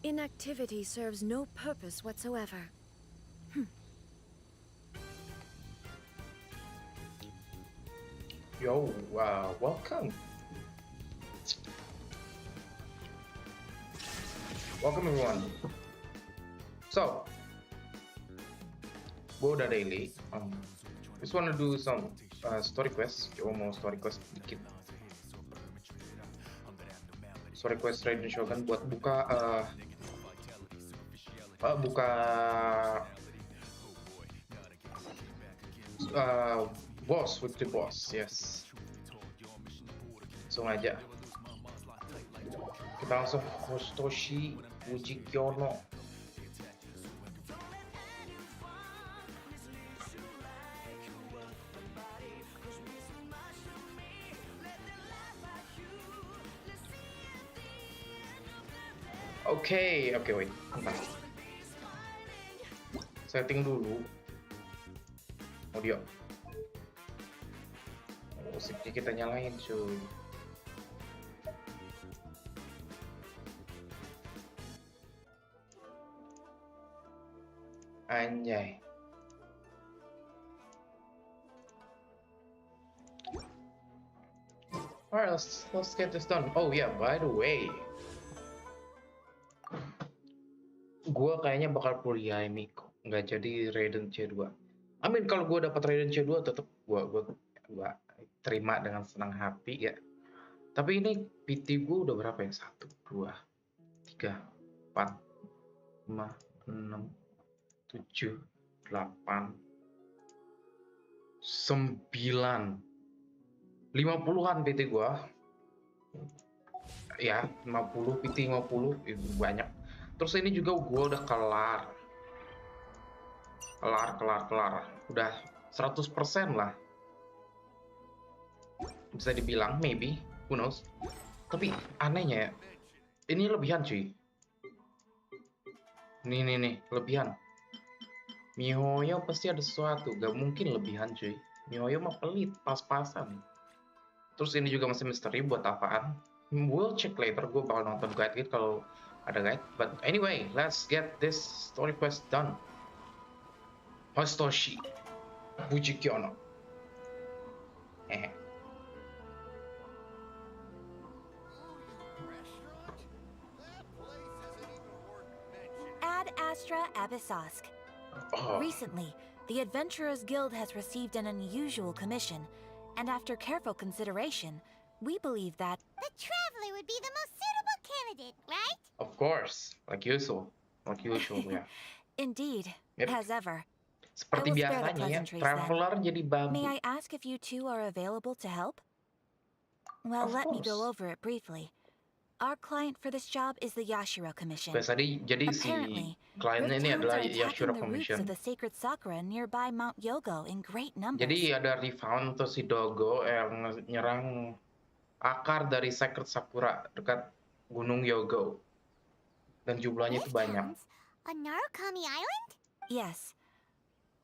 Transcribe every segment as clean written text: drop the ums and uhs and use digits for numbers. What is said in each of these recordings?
inactivity serves no purpose whatsoever. Yo, welcome. Welcome everyone. So, gue udah daily. Just wanna do some story quest. Coba mau story quest dikit. Story quest Raiden Shogun buat buka boss with the boss, yes. Langsung aja. Kita langsung Hostoshi Fujikyono. Oke, wait, bentar. Setting dulu audio. Musiknya kita nyalain, cuy. Anjay. Alright, let's get this done. Oh yeah, by the way, gue kayaknya bakal kuliah ini kok, nggak jadi Raiden C2. I mean, kalau gue dapat Raiden C2 tetap gue terima dengan senang hati ya. Tapi ini PT gue udah berapa ya? 1, 2, 3, 4, 5, 6, 7, 8, 9, 50-an PT gue. Ya, 50 PT 50 itu banyak. Terus ini juga gue udah kelar. Udah 100% lah. Bisa dibilang, maybe, who knows. Tapi anehnya ya, ini lebihan cuy. Nih, lebihan. Mihoyo pasti ada sesuatu, gak mungkin lebihan cuy. Mihoyo mah pelit, pas-pasan. Terus ini juga masih misteri buat apaan. We'll check later, gue bakal nonton guide kalau ada guide. But anyway, let's get this story quest done. Hostoshi Fujikyono. Ad Astra Abyssosque. Recently, the Adventurers Guild has received an unusual commission, and after careful consideration, we believe that the Traveler would be the most suitable candidate, right? Of course, like usual, yeah. Indeed, Yep. as ever. Seperti biasanya ya, Traveler jadi babu. May I ask if you two are available to help? Well, let me go over it briefly. Our client for this job is the Yashiro Commission. Jadi si kliennya ini adalah Yashiro Commission. Of the sacred sakura nearby Mount Yogo in great numbers. Jadi ada Refound atau si Dogo yang nyerang akar dari sacred sakura dekat Gunung Yogo. Dan jumlahnya itu banyak. On Narukami Island? Yes.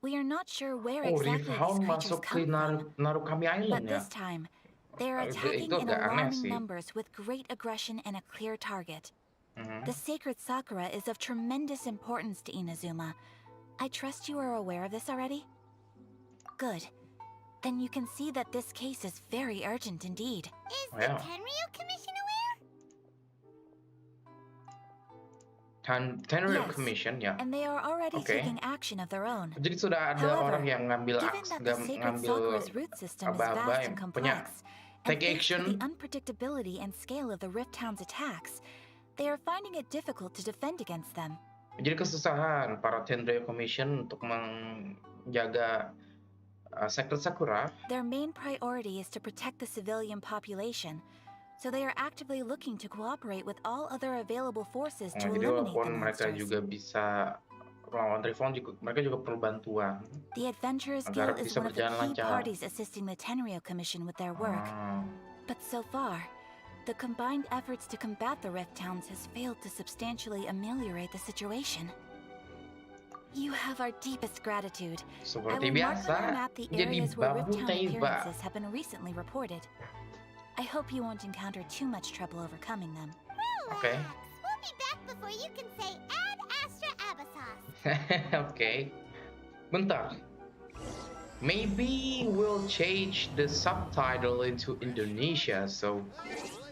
We are not sure where exactly these Refound creatures masuk ke come from. Narukami Island But ya. this time, they are attacking in alarming numbers with great aggression and a clear target. The sacred sakura is of tremendous importance to Inazuma. I trust you are aware of this already? Good. Then you can see that this case is very urgent indeed. Is the Tenryu Commission aware? Tenryu Commission ya. And they are already taking action of their own. Jadi sudah ada orang yang ngambil root system is vast and complex, take action. The unpredictability and scale of the Rift Town's attacks, they are finding it difficult to defend against them. Jadi kesusahan para Tenryu Commission untuk menjaga Sacred Sakura. Their main priority is to protect the civilian population, so they are actively looking to cooperate with all other available forces to eliminate the monsters. Mereka juga bisa melawan Refound, mereka juga perlu bantuan. The Adventurers Guild is one of the key parties assisting the Tenryu Commission with their work. But so far, the combined efforts to combat the Rift Towns has failed to substantially ameliorate the situation. You have our deepest gratitude. Seperti biasa, jadi babu taiba. Have been recently reported. I hope you won't encounter too much trouble overcoming them. Okay. We'll be back before you can say Ad Astra Abyssos. Okay. Bentar. Maybe we'll change the subtitle into Indonesia so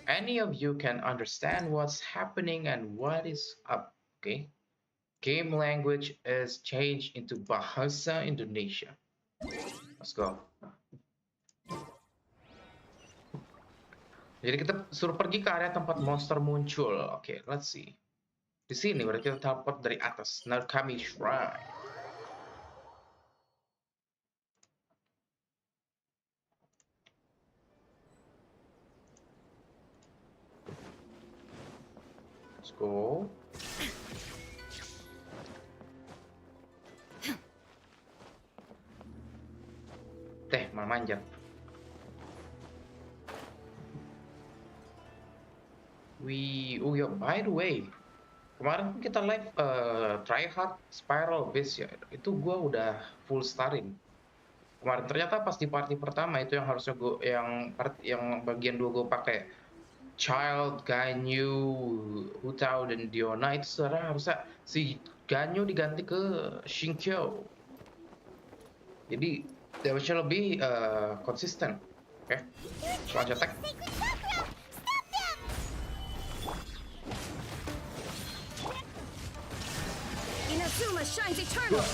any of you can understand what's happening and what is up. Okay. Game language is changed into Bahasa Indonesia. Let's go. Jadi kita suruh pergi ke area tempat monster muncul. Oke, let's see. Di sini berarti kita teleport dari atas. Narkami Shrine. Let's go. Malah manjat. Oh ya, by the way, kemarin kita live try hard spiral base ya, itu gue udah full starin. Kemarin ternyata pas di party pertama itu yang harusnya gue yang bagian 2 gue pakai Child, Ganyu, Hutao dan Diona, itu sekarang harusnya si Ganyu diganti ke Shinkyo. Jadi damage-nya lebih konsisten. Oke. Launch attack. Inazuma shines eternal.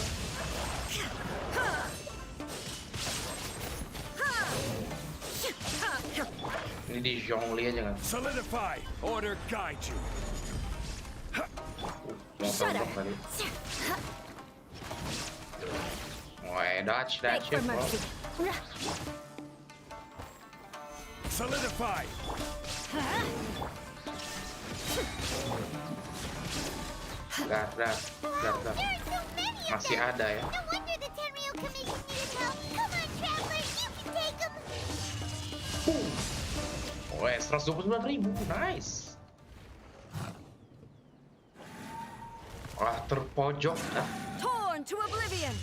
Ini di Zhongli aja kan. Solidify, order guide you. Shut up. Dodge that shit, bro. Solidify. Dah. Masih ada ya. No wonder the Tenryou Commission needed help. Come on, travelers, you can take them. Weh, 129.000, nice. Wah, terpojok dah. Torn to oblivion.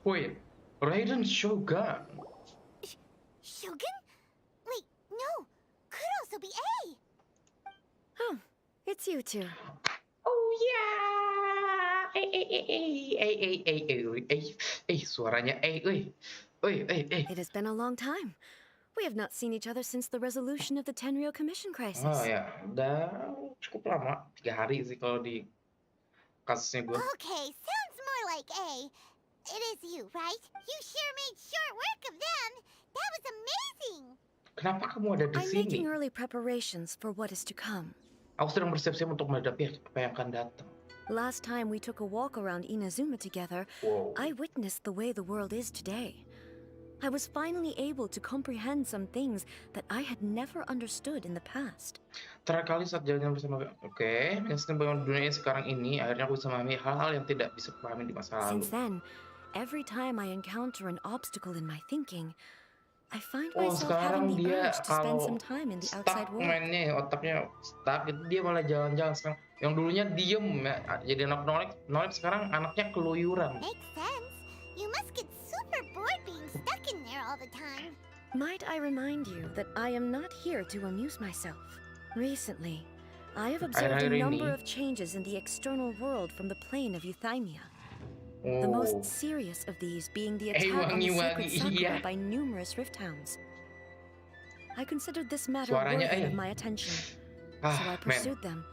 Wait, Raiden Shogun. Shogun? Wait, no. Could also be A. Oh, it's you two. Oh yeah. Suaranya Oi. It has been a long time. We have not seen each other since the resolution of the Tenryou Commission crisis. Oh ya, udah cukup lama, 3 hari sih kalau di kasusnya gue. Okay, sounds more like A. It is you, right? You sure made short work of them. That was amazing. Kenapa kamu ada di I'm sini? making early preparations for what is to come. Aku sedang bersiap-siap untuk menghadapi apa yang akan datang. Last time we took a walk around Inazuma together, Wow. I witnessed the way the world is today. I was finally able to comprehend some things that I had never understood in the past. Terakhir kali saat jalan bersama, menjelaskan bagaimana dunia sekarang ini, akhirnya aku bisa memahami hal-hal yang tidak bisa pahami di masa lalu. Since then, every time I encounter an obstacle in my thinking, I find Oh, myself sekarang having the dia urge to spend kalau some time in the stuck outside world. mainnya, otaknya stuck, itu dia malah jalan-jalan sekarang. Yang dulunya diem ya, jadi anak nolep sekarang anaknya keluyuran. Makes sense. You must get super bored being stuck in there all the time. Might I remind you that I am not here to amuse myself. Recently, I have observed a number of changes in the external world from the plane of Euthymia. The most serious of these being the attack on the sacred Sakura by numerous rift hounds. I considered this matter worthy of my attention, so I pursued them,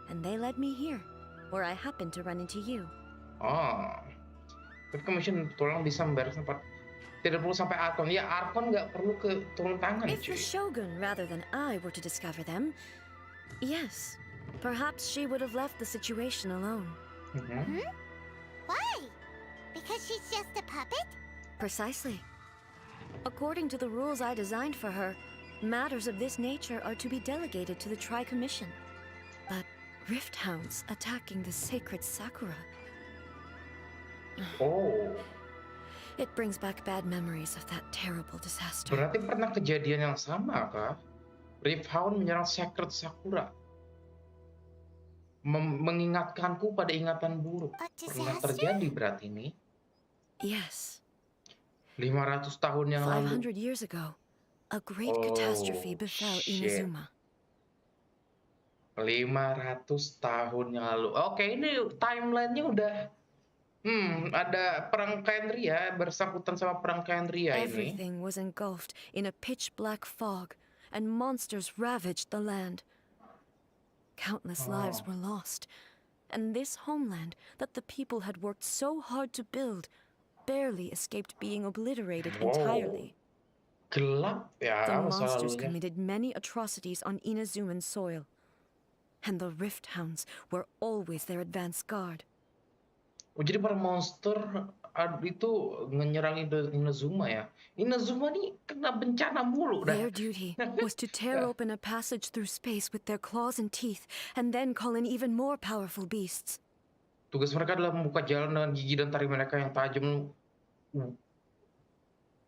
and they led me here, where I happened to run into you. Oh, tapi commission tolong bisa membereskan tidak perlu sampai Arkon. Ya, Arkon nggak perlu ke turun tangan, If the Shogun rather than I were to discover them, yes, perhaps she would have left the situation alone. Why? Because she's just a puppet? Precisely. According to the rules I designed for her, matters of this nature are to be delegated to the Tri-Commission. But rift hounds attacking the sacred Sakura. Oh. It brings back bad memories of that terrible disaster. Berarti pernah kejadian yang sama kah? Rift Hound menyerang Sacred Sakura. Mengingatkanku pada ingatan buruk. Pernah terjadi berarti ini? Yes. 500 tahun yang lalu. 500 years ago, a great catastrophe befell Inazuma. 500 tahun yang lalu. Oke, ini timelinenya udah ada perang Khaenri'ah, bersangkutan sama perang Khaenri'ah ini. Everything was engulfed in a pitch black fog, and monsters ravaged the land. Countless lives were lost, and this homeland that the people had worked so hard to build barely escaped being obliterated entirely. Gelap ya The masa monsters lalunya. committed many atrocities on Inazuman soil, and the Rift Hounds were always their advance guard. Oh, jadi para monster itu menyerang Inazuma ya. Inazuma nih kena bencana mulu dah. Their duty was to tear open a passage through space with their claws and teeth, and then call in even more powerful beasts. Tugas mereka adalah membuka jalan dengan gigi dan taring mereka yang tajam.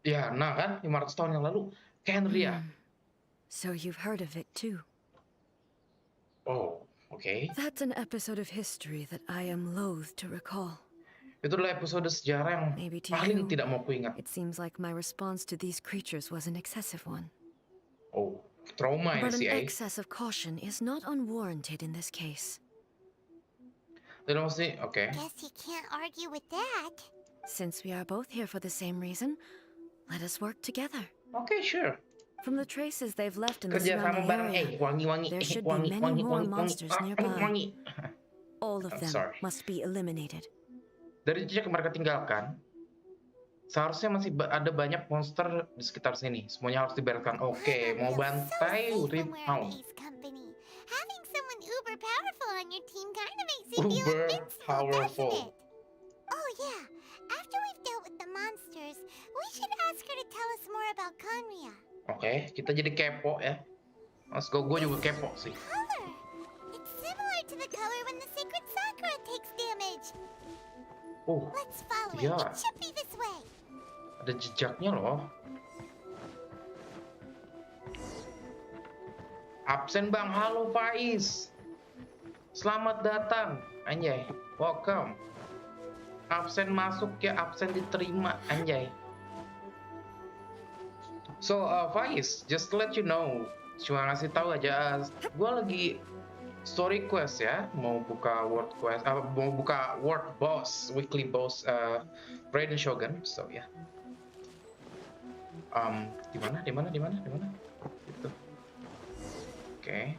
Ya, nah kan 500 tahun yang lalu Khaenri'ah. So you've heard of it too. Oh, okay. That's an episode of history that I am loath to recall. Itu adalah episode sejarah yang Maybe to paling you, tidak mau kuingat. it seems like my response to these creatures was an excessive one. Oh, trauma ya But an sih, excess of caution is not unwarranted in this case. Dan maksudnya, oke. Guess you can't argue with that. Since we are both here for the same reason, let us work together. Oke, sure. From the traces they've left in the Kerja sama surrounding bareng, area, wangi-wangi, there should be wangi, many wangi, more wangi, monsters wangi, nearby. wangi. All of them Sorry. must be eliminated. Dari jejak yang mereka tinggalkan, seharusnya masih ada banyak monster di sekitar sini. Semuanya harus dibereskan. Oke, mau bantai Rift Hound. Having someone uber powerful on your team kind of makes you feel Uber invincible, powerful. doesn't it? Oh yeah, after we've dealt with the monsters, we should ask her to tell us more about Khaenri'ah. Oke, kita jadi kepo ya. Let's go, gue juga kepo sih. Color. It's similar to the color when the sacred sakura takes damage. Let's follow it. yeah. It should be this way. Ada jejaknya loh. Absen bang, halo Faiz. Selamat datang, anjay. Welcome. Absen masuk ya, absen diterima, anjay. So, Faiz, just to let you know, cuma ngasih tahu aja, gue lagi story quest ya, mau buka world quest, mau buka world boss, weekly boss, Raiden Shogun, so ya. Di mana? Gitu. Oke.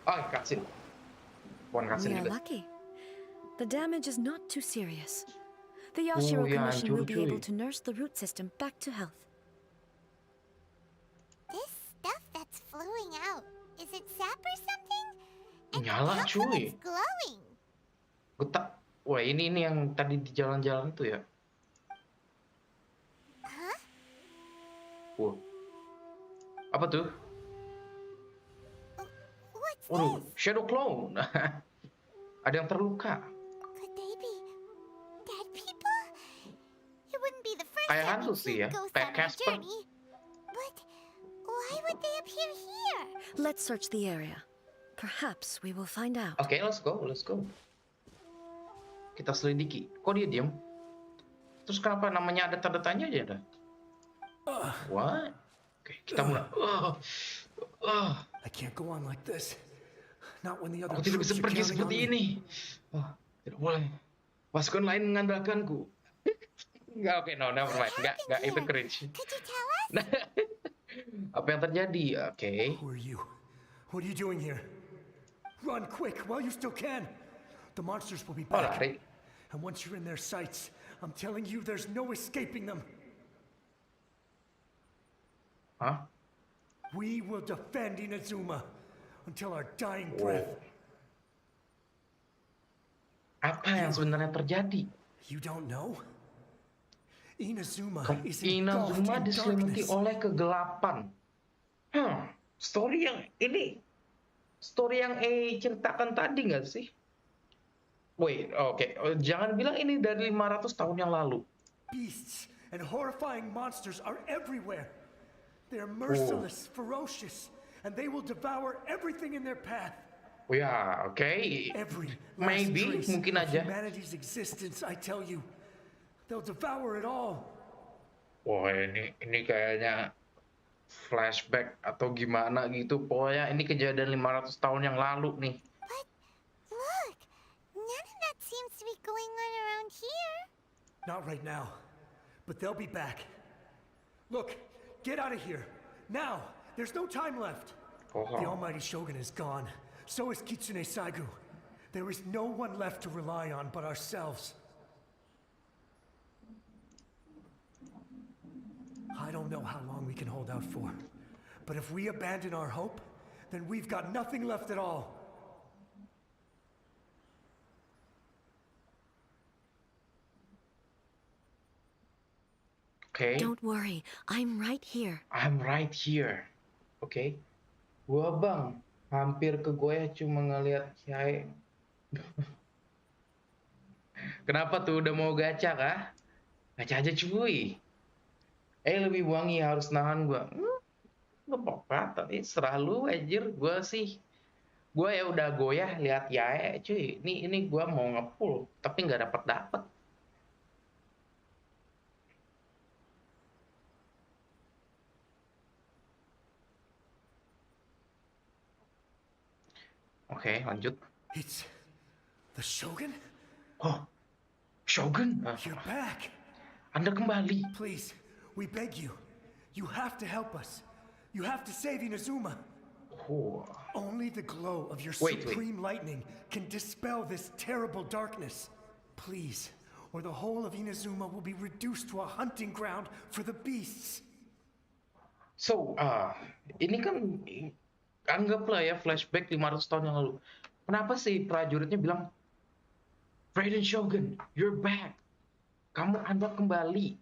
Oh, cutscene. Bukan cutscene We are juga. lucky. The damage is not too serious. The Yashiro Commission will be able to nurse the root system back to health. This stuff that's flowing out, is it sap or something? And Nyala, how come cuy. it's glowing? Getak. Wah, ini yang tadi di jalan-jalan itu ya. Huh? Wah. Apa tuh? What's Waduh, this? Shadow Clone. Ada yang terluka. Could they be dead people? It wouldn't be the first Kayak time hantu we've sih seen ya, ghosts kayak on our Casper. journey. But why would they appear here? Let's search the area. Perhaps we will find out. Oke, let's go. Kita selidiki. Kok dia diem? Terus kenapa namanya ada tanda tanya aja dah? What? Oke, kita mulai. I can't go on like this. Not when the other Aku tidak bisa troops are pergi counting on seperti me. ini. Tidak boleh. Pasukan lain mengandalkanku. Enggak, oke, no, never mind. Enggak, itu cringe. Could you tell us? Apa yang terjadi? Oke. Who are you? What are you doing here? Run quick while you still can. The monsters will be Oh, back. lari. And once you're in their sights, I'm telling you there's no escaping them. Hah? We will defend Inazuma until our dying breath. Apa yang sebenarnya terjadi? You don't know? Inazuma is engulfed Inazuma in diselimuti darkness. oleh kegelapan. Story yang ceritakan tadi nggak sih? Wait, oke. Jangan bilang ini dari 500 tahun yang lalu. Beasts and horrifying monsters are everywhere. They're merciless, ferocious, and they will devour everything in their path. Oh ya, oke. Every last Maybe, trace mungkin of aja. humanity's existence, I tell you. They'll devour it all. Wah, ini kayaknya flashback atau gimana gitu. Pokoknya ini kejadian 500 tahun yang lalu nih. But look, none of that seems to be going on around here. Not right now, but they'll be back. Look, get out of here. Now, there's no time left. The Almighty Shogun is gone. So is Kitsune Saigu. There is no one left to rely on but ourselves. I don't know how long we can hold out for. But if we abandon our hope, then we've got nothing left at all. Okay. Don't worry, I'm right here. I'm right here. Okay. Gua bang, hampir ke gue cuma ngeliat Kiai. Kenapa tuh udah mau gacha kah? Gacha aja cuy. Lebih wangi harus nahan gua. Gak apa-apa, tapi serah lu anjir. Gua ya udah goyah lihat Yae cuy. Ini gua mau ngepull tapi nggak dapet. Oke, lanjut. It's the Shogun? Oh, Shogun. You're back. Anda kembali. Please, we beg you. You have to help us. You have to save Inazuma. Oh. Only the glow of your supreme lightning can dispel this terrible darkness. Please, or the whole of Inazuma will be reduced to a hunting ground for the beasts. So, ini kan anggaplah ya flashback 500 tahun yang lalu. Kenapa sih prajuritnya bilang, Raiden Shogun, you're back. Anda kembali.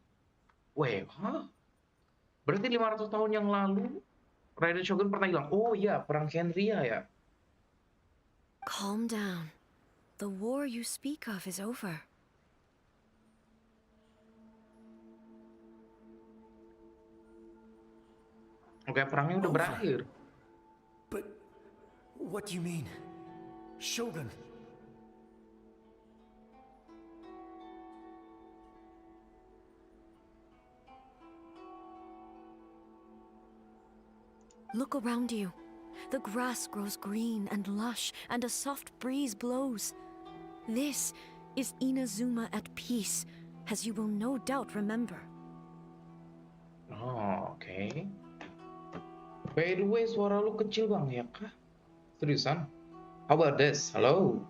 Berarti 500 tahun yang lalu, Raiden Shogun pernah bilang, oh iya, perang Kenria ya. Calm down. The war you speak of is over. Oke, perangnya udah berakhir. But what do you mean? Shogun? Look around you. The grass grows green and lush, and a soft breeze blows. This is Inazuma at peace, as you will no doubt remember. Oh, oke. By the way, suara lu kecil bang, ya kah? Seriusan? How about this? Hello?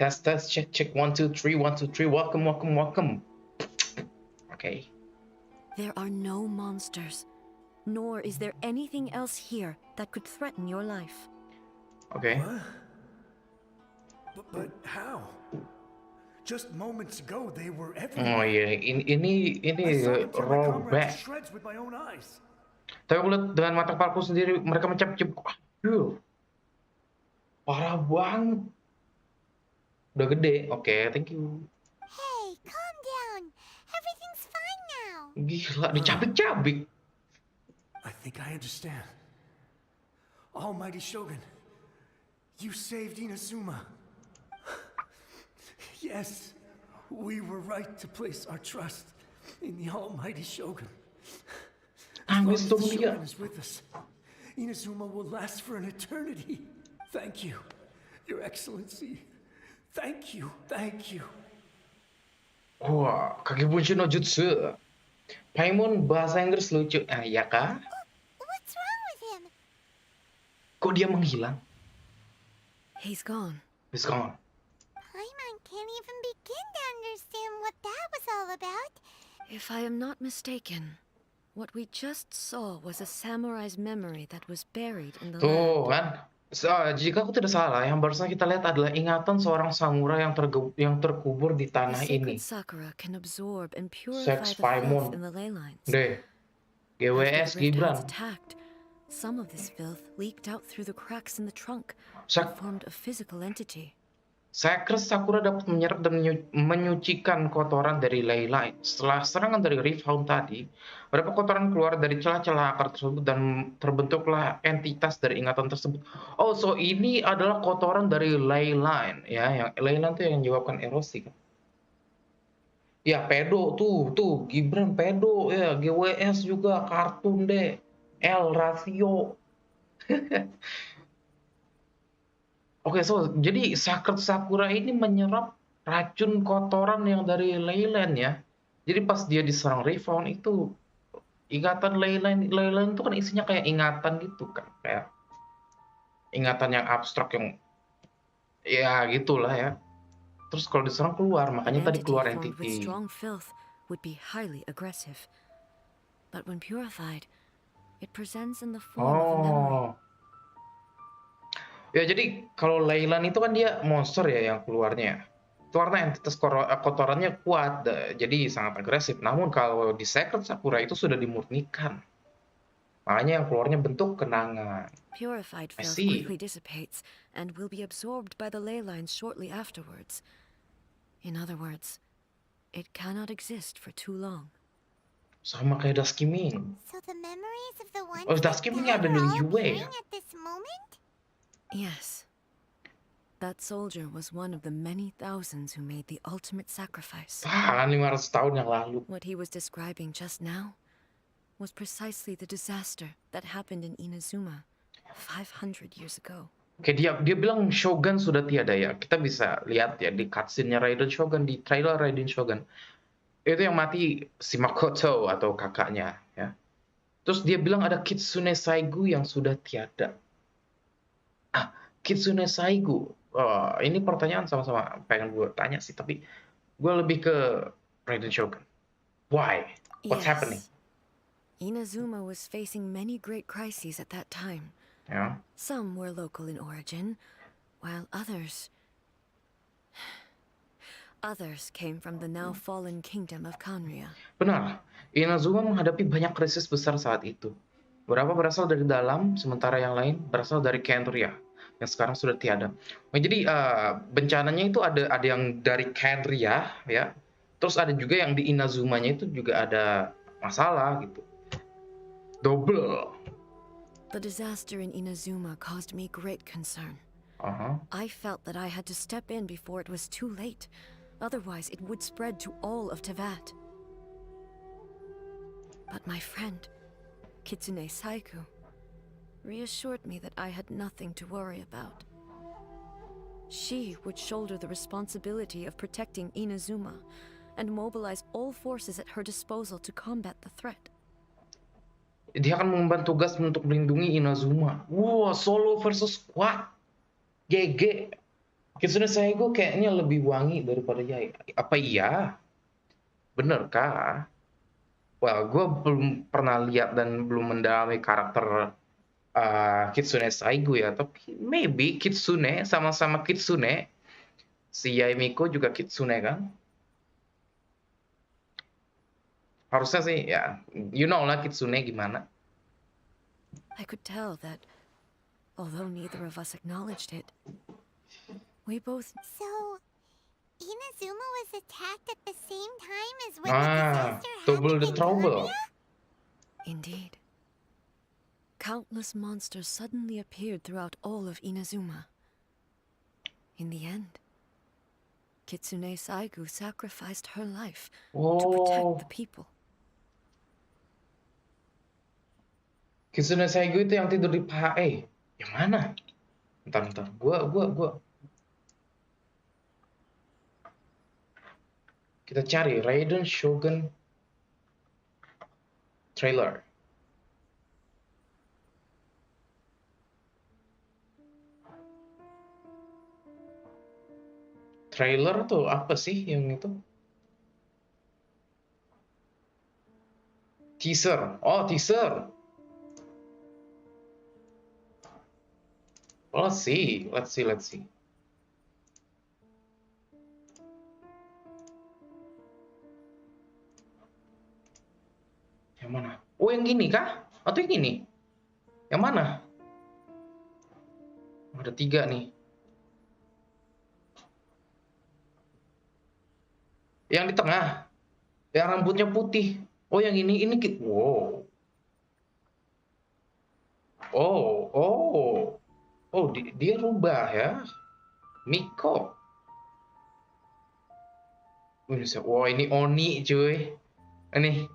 Test, check, 1, 2, 3, 1, 2, 3, welcome. Okay. There are no monsters, nor is there anything else here that could threaten your life. Okay. But how? Just moments ago, they were everywhere. Oh iya, ini rollback. Tapi aku lihat dengan mata kepalaku sendiri, mereka mencap-cip. Aduh, parah banget. Udah gede, oke, thank you. Hey, calm down. Everything's fine now. Gila, dicabik-cabik. I think I understand. Almighty Shogun, you saved Inazuma. Yes, we were right to place our trust in the Almighty Shogun. As long as the Shogun is with us, Inazuma will last for an eternity. Thank you, Your Excellency. Thank you. Wah, Kagebunshin no Jutsu. Paimon bahasa Inggris lucu. Ya kah? What's wrong with him? Kok dia menghilang? He's gone. Paimon can't even begin to understand what that was all about. If I am not mistaken, what we just saw was a samurai's memory that was buried in the land. Tuh kan, jika aku tidak salah, yang barusan kita lihat adalah ingatan seorang samurai yang terkubur di tanah ini. Sakura can absorb and purify Sex the Paimon. filth in the ley lines. Deh, GWS After the rift Gibran. was attacked, some of this filth leaked out through the cracks in the trunk Sak- and formed a physical entity. Sacred Sakura dapat menyerap dan menyucikan kotoran dari ley line. Setelah serangan dari Rift Hound tadi, beberapa kotoran keluar dari celah-celah akar tersebut dan terbentuklah entitas dari ingatan tersebut. Oh, so ini adalah kotoran dari ley line, ya. Yang ley line itu yang menyebabkan erosi kan. Ya pedo tuh Gibran pedo ya, GWS juga kartun deh. L rasio. Oke, so jadi Sacred Sakura ini menyerap racun kotoran yang dari Leyland ya. Jadi pas dia diserang Refound itu ingatan Leyland itu kan isinya kayak ingatan gitu kan, kayak ingatan yang abstrak yang ya gitulah ya. Terus kalau diserang keluar, An makanya tadi entity keluar formed with entity. strong filth would be highly aggressive. But when purified, it presents in the form of a memory. Oh. Ya jadi kalau Leyland itu kan dia monster ya yang keluarnya. Itu karena entitas kotorannya kuat, jadi sangat agresif. Namun kalau di Sacred Sakura itu sudah dimurnikan. Makanya yang keluarnya bentuk kenangan. Purified I filth see. quickly dissipates and will be absorbed by the ley lines shortly afterwards. In other words, it cannot exist for too long. Sama kayak Dusky Ming. So the memories of the ones Oh, that Dusky Ming died ada are di all UA appearing ya? at this moment? Yes. That soldier was one of the many thousands who made the ultimate sacrifice. Kan 500 tahun yang lalu. What he was describing just now was precisely the disaster that happened in Inazuma 500 years ago. Oke, dia bilang Shogun sudah tiada ya. Kita bisa lihat ya di cutscene-nya Raiden Shogun, di trailer Raiden Shogun. Itu yang mati si Makoto atau kakaknya ya. Terus dia bilang ada Kitsune Saigu yang sudah tiada. Kitsune Saigu. Ini pertanyaan sama-sama pengen gue tanya sih, tapi gue lebih ke Raiden Shogun. Why? What's happening? Inazuma was facing many great crises at that time. Ya. Some were local in origin, while others came from the now fallen kingdom of Kanria. Benar, Inazuma menghadapi banyak krisis besar saat itu. Beberapa berasal dari dalam, sementara yang lain berasal dari Kanria yang sekarang sudah tiada. Nah, jadi bencananya itu ada yang dari Kanria ya, terus ada juga yang di Inazumanya itu juga ada masalah gitu. Double. The disaster in Inazuma caused me great concern. I felt that I had to step in before it was too late. Otherwise, it would spread to all of Tevat. But my friend, Kitsune Saiku, reassured me that I had nothing to worry about. She would shoulder the responsibility of protecting Inazuma and mobilize all forces at her disposal to combat the threat. Dia akan mengemban tugas untuk melindungi Inazuma. Wah, solo versus squad. GG. Kitsune Saigo kayaknya lebih wangi daripada Yai. Apa iya? Bener kah? Well, gue belum pernah lihat dan belum mendalami karakter Kitsune Saigo ya. Tapi maybe Kitsune, sama-sama Kitsune. Si Yai Miko juga Kitsune kan? Harusnya sih ya, you know lah Kitsune gimana. I could tell that, although neither of us acknowledged it, we both... So, Inazuma was attacked at the same time as when the disaster double the happened in trouble. Kanria? Indeed. Countless monsters suddenly appeared throughout all of Inazuma. In the end, Kitsune Saigu sacrificed her life to protect the people. Kitsune Saigo itu yang tidur di paha. Yang mana? Bentar. Gua. Kita cari Raiden Shogun trailer. Trailer tuh apa sih yang itu? Teaser. Oh, teaser. Let's see. Yang mana? Oh, yang gini kah? Atau yang ini? Yang mana? Ada 3 nih. Yang di tengah. Yang rambutnya putih. Oh, yang ini wow. Oh, dia rubah ya. Miko. Wah, ini Oni cuy. Ini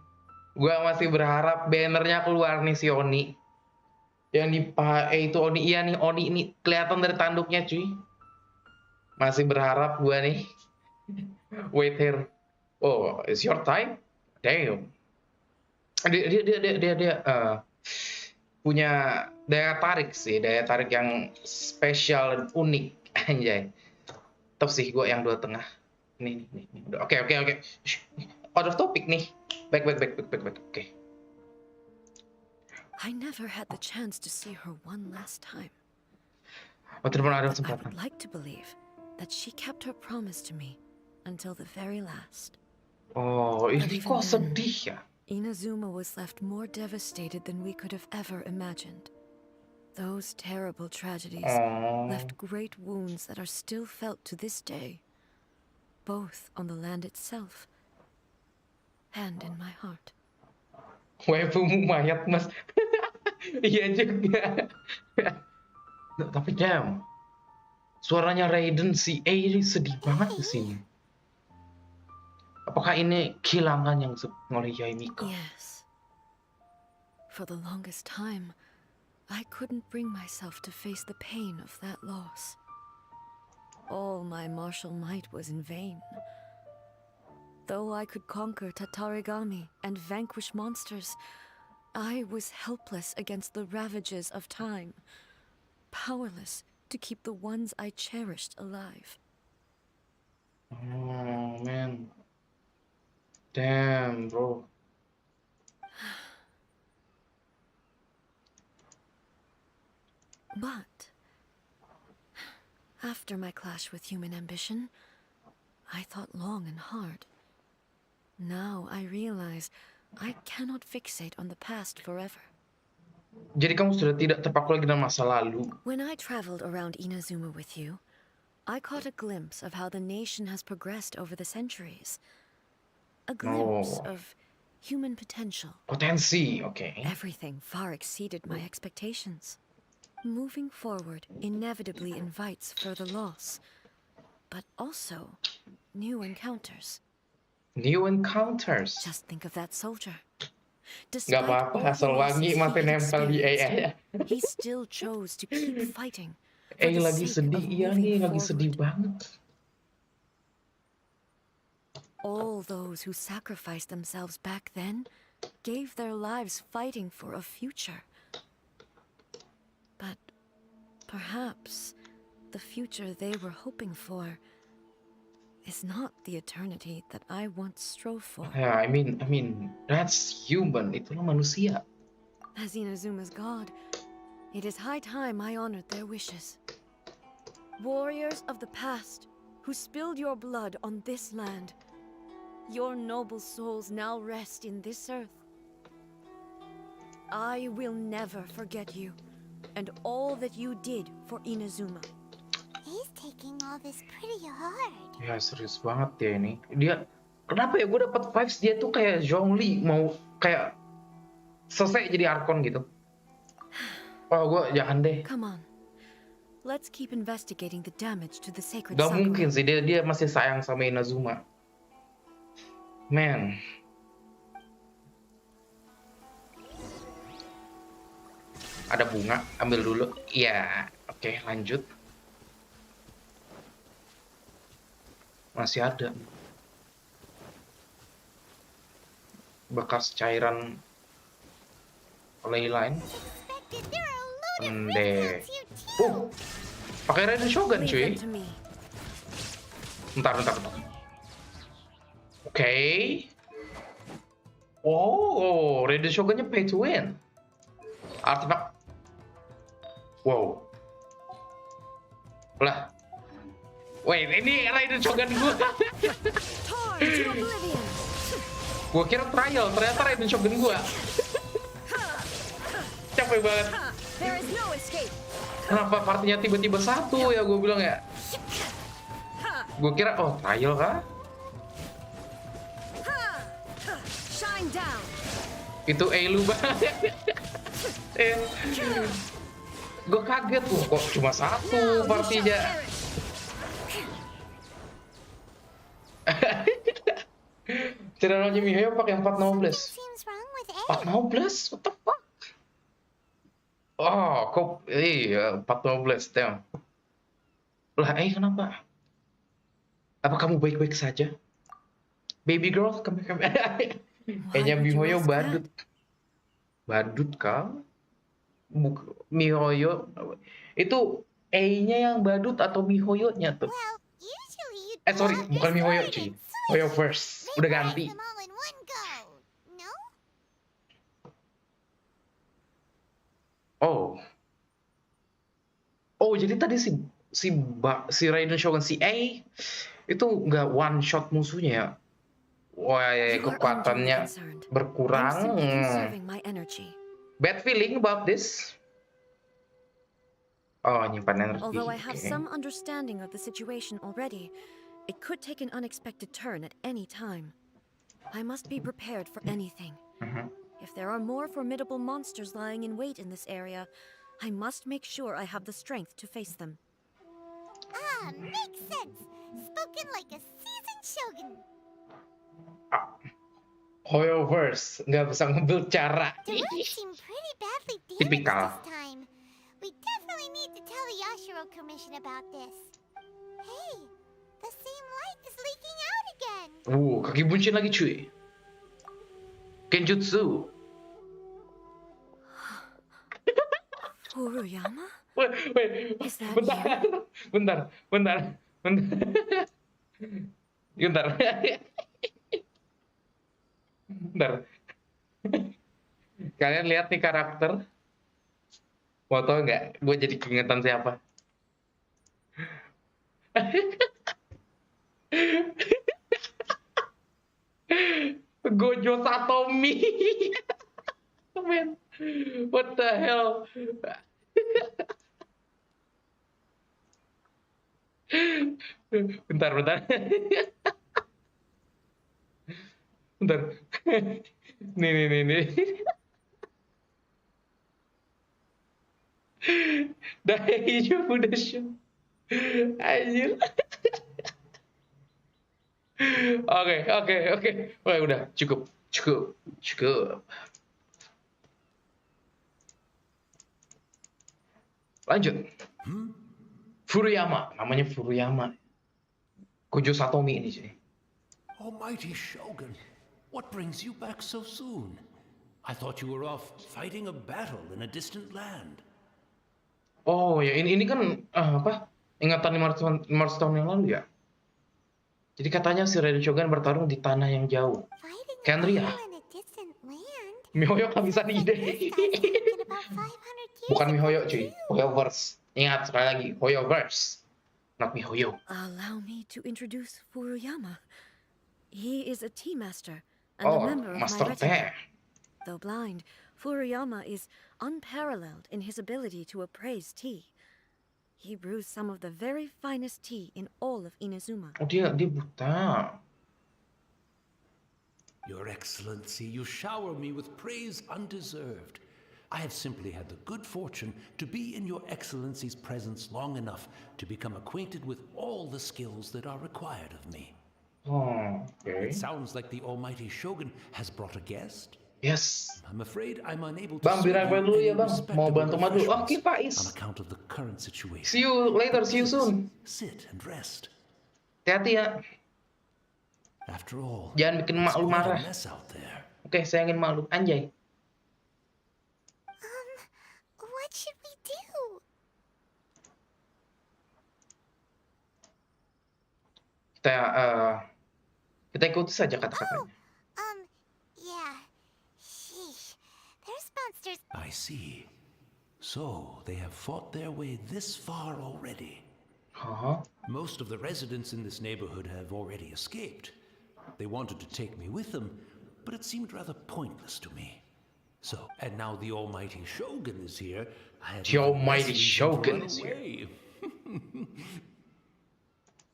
gua masih berharap bannernya keluar nih si Oni. Yang di itu Oni, iya nih Oni ini kelihatan dari tanduknya cuy. Masih berharap gua nih. Wait here. Oh, it's your time? Damn. Dia punya daya tarik sih, daya tarik yang spesial dan unik. Anjay. Tetap sih gua yang dua tengah. Nih. Oke. Out of topic nih. Back. Oke. I never had the chance to see her one last time. Ada I kesempatan. would like to believe that she kept her promise to me until the very last. Oh, ini kok sedih ya? Inazuma was left more devastated than we could have ever imagined. Those terrible tragedies left great wounds that are still felt to this day, both on the land itself and in my heart. Waifumu mayat, Mas. Iya juga. Tapi damn. Suaranya Raiden si A ini sedih banget di sini. Apakah ini kehilangan yang oleh Yae Miko? Yes. For the longest time, I couldn't bring myself to face the pain of that loss. All my martial might was in vain. Though I could conquer Tatarigami and vanquish monsters, I was helpless against the ravages of time, powerless to keep the ones I cherished alive. Oh, man. Damn, bro. But after my clash with human ambition, I thought long and hard. Now I realize I cannot fixate on the past forever. Jadi kamu sudah tidak terpaku lagi dengan masa lalu. When I traveled around Inazuma with you, I caught a glimpse of how the nation has progressed over the centuries. A glimpse of human potential. Potensi, okay. Everything far exceeded my expectations. Moving forward inevitably invites further loss, but also new encounters. New encounters. Just think of that soldier. Gak apa-apa, asal wangi masih nempel di A. He still chose to keep fighting. Lagi sedih, iya nih, lagi sedih banget. All those who sacrificed themselves back then gave their lives fighting for a future. But perhaps the future they were hoping for is not the eternity that I once strove for. Yeah, I mean, that's human. Itulah manusia. As Inazuma's god, it is high time I honored their wishes. Warriors of the past who spilled your blood on this land, your noble souls now rest in this earth. I will never forget you and all that you did for Inazuma. He's taking all this pretty hard. Ya serius banget ya ini. Dia kenapa ya gue dapat vibes dia tuh kayak Zhongli mau kayak selesai jadi Archon gitu. Oh gue jangan deh. Come on. Let's keep investigating the damage to the sacred Gak sakura. mungkin sih dia masih sayang sama Inazuma. Man. Ada bunga, ambil dulu. Iya, oke, lanjut. Masih ada. Bekas cairan lain. Pendek. Pakai Raiden Shogun cuy. Bentar. Oke. Oh, Raiden Shogunnya pay to win. Artefak. Wow. Lah. Wait, ini Raiden Shogun gue. Gue kira trial, ternyata Raiden Shogun gue. Capek banget. Kenapa partinya tiba-tiba satu ya gue bilang ya? Gue kira trial kah? Itu Elu banget. Gue kaget loh, kok cuma satu partinya. Channelnya Mihoyo pakai 415. Seems wrong with A. 415? What the fuck? Oh, kok iya 415, damn. Lah, kenapa? Apa kamu baik-baik saja? Baby girl, kami. Kayaknya Mihoyo badut. Badut kah? Mihoyo itu A-nya yang badut atau Mihoyo-nya tuh? Well, usually you'd Sorry, pull out bukan your Mihoyo, sword cuy. and switch. Mihoyo first. Udah ganti. Them all in one go. No? Oh, jadi tadi si Raiden Shogun si A itu nggak one shot musuhnya ya? Wah, kekuatannya berkurang. Bad feeling about this. Oh, nyimpan energi. Although I have some understanding of the situation already, it could take an unexpected turn at any time. I must be prepared for anything. If there are more formidable monsters lying in wait in this area, I must make sure I have the strength to face them. Ah, makes sense. Spoken like a seasoned shogun. Hoyoverse, nggak bisa ngambil cara. The road seemed pretty badly damaged Typical. this time. We definitely need to tell the Yashiro Commission about this. Hey, the same light is leaking out again. Kaki buncit lagi cuy. Genjutsu. Furuyama? Wait, Is that bentar. Bentar. Kalian lihat nih karakter. Mau tau nggak? Gue jadi keingetan siapa? Gojo Satomi. Man, what the hell? Bentar. Bentar. Nih. Daiju udah show. Anjir. Oke. Udah, cukup. Lanjut. Furuyama, namanya Furuyama. Gojo Satomi ini sih. Almighty Shogun, what brings you back so soon? I thought you were off fighting a battle in a distant land. Oh ya, ini kan ingatan 500 tahun yang lalu ya. Jadi katanya si Raiden Shogun bertarung di tanah yang jauh. Kenria. Mihoyo Kamisan ide. Bukan Mihoyo cuy, Hoyoverse. Ingat sekali lagi, Hoyoverse. Not Mihoyo. Allow me to introduce Furuyama. He is a tea master and a member of Master my Teh. regiment. Though blind, Furuyama is unparalleled in his ability to appraise tea. He brews some of the very finest tea in all of Inazuma. Oh, dia buta. Your Excellency, you shower me with praise undeserved. I have simply had the good fortune to be in your Excellency's presence long enough to become acquainted with all the skills that are required of me. Oh, okay. It sounds like the Almighty Shogun has brought a guest. Yes. I'm afraid I'm unable to Bang, bilang dulu ya bang, mau bantu madu. Oke, on Faiz. account of the current situation. See you later, see you soon. Sit and rest. Hati-hati ya. After all, Jangan bikin mak lu marah. Oke, saya ingin malu. Anjay. What should we do? Kita ikuti saja kata-katanya. Yeah. Sheesh. There's monsters. I see. So, they have fought their way this far already. Most of the residents in this neighborhood have already escaped. They wanted to take me with them, but it seemed rather pointless to me. So, and now the Almighty Shogun is here. The Almighty Shogun is here.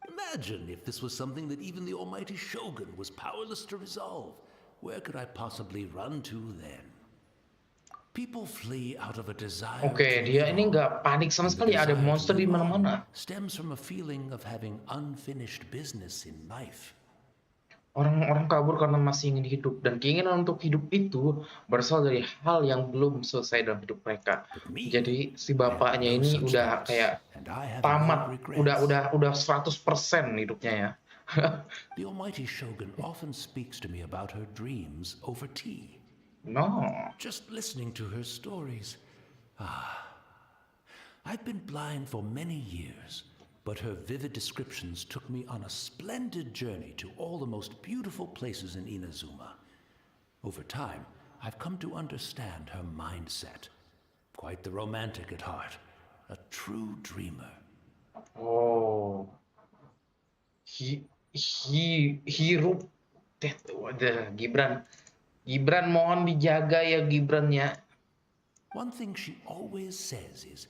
Imagine if this was something that even the Almighty Shogun was powerless to resolve. Where could I possibly run to then? People flee out of a desire. Oke, dia ini nggak panik sama sekali. Ada monster di mana-mana. Stems from a feeling of having unfinished business in life. Orang-orang kabur karena masih ingin hidup, dan keinginan untuk hidup itu berasal dari hal yang belum selesai dalam hidup mereka. Jadi si bapaknya ini udah kayak tamat, udah 100% hidupnya ya. The almighty Shogun often speaks to me about her dreams over tea. No. Just listening to her stories. I've been blind for many years, but her vivid descriptions took me on a splendid journey to all the most beautiful places in Inazuma. Over time, I've come to understand her mindset. Quite the romantic at heart, a true dreamer. Oh. Hirup. Gibran mohon dijaga ya Gibrannya. One thing she always says is,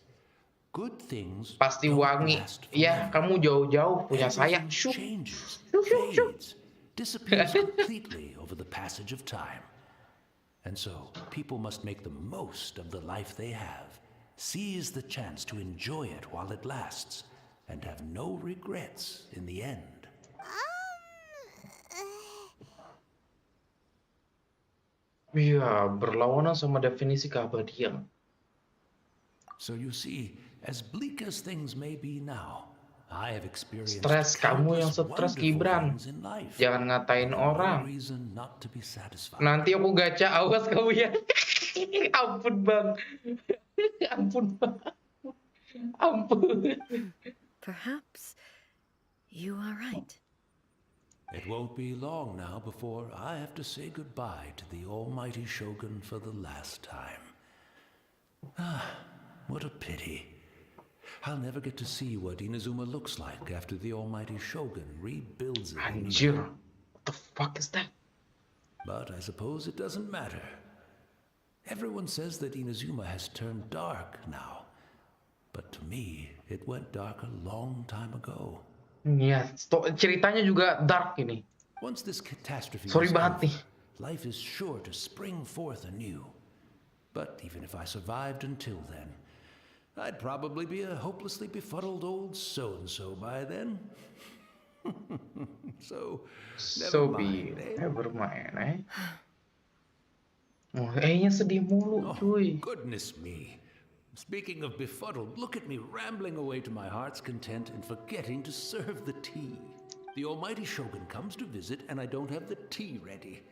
good things pasti don't wangi. last Ya, forever. kamu jauh-jauh punya saya. Everything changes, fades, disappears completely over the passage of time. And so, people must make the most of the life they have, seize the chance to enjoy it while it lasts, and have no regrets in the end. Iya, berlawanan sama definisi keabadian. So you see, as bleak as things may be now, I have experienced Stres, kamu yang stres Gibran. in life. Jangan ngatain orang. No reason not to be satisfied. Nanti aku gacha, awas kamu ya. Ampun bang. Ampun bang. Ampun. Perhaps you are right. It won't be long now before I have to say goodbye to the almighty Shogun for the last time. What a pity. I'll never get to see what Inazuma looks like after the almighty Shogun rebuilds it. Anjir, what the fuck is that? But I suppose it doesn't matter. Everyone says that Inazuma has turned dark now. But to me, it went dark a long time ago. Iya, ceritanya juga dark ini. Once this catastrophe Sorry is banget nih. over, life is sure to spring forth anew. But even if I survived until then, I'd probably be a hopelessly befuddled old so-and-so by then. So Never mind, eh? Oh, nya sedih mulu, cuy. Goodness me. Speaking of befuddled, look at me rambling away to my heart's content and forgetting to serve the tea. The almighty Shogun comes to visit and I don't have the tea ready.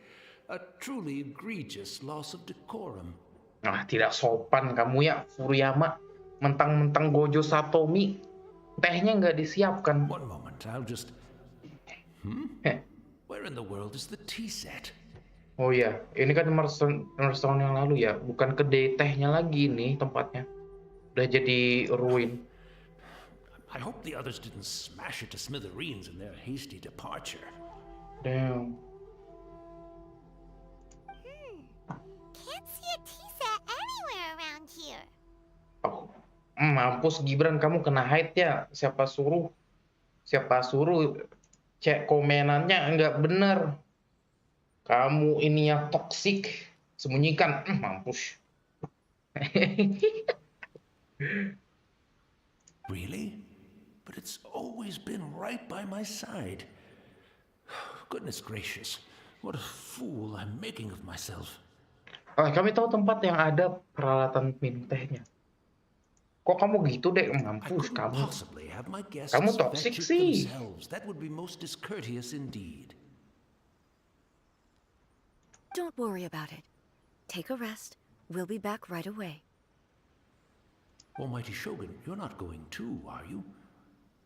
A truly egregious loss of decorum. Nah, tidak sopan kamu ya, Furiyama. Mentang-mentang Gojo Satomi, tehnya nggak disiapkan. One moment, I'll just... Where in the world is the tea set? Oh iya, ini kan restoran yang lalu ya, bukan kedai tehnya lagi nih tempatnya. Udah jadi ruin. I hope the others didn't smash it to smithereens in their hasty departure. Damn. Can't see a tea set anywhere around here. Oh, mampus Gibran, kamu kena hate ya. Siapa suruh cek komenannya nggak bener. Kamu ini yang toksik, sembunyikan. Mampus. Really? But it's always been right by my side. Goodness gracious, what a fool I'm making of myself. Kami tahu tempat yang ada peralatan minum tehnya. Kok kamu gitu deh, mampus kamu. Kamu toksik sih. That would be most discourteous indeed. Don't worry about it. Take a rest. We'll be back right away. Almighty Shogun, you're not going too, are you?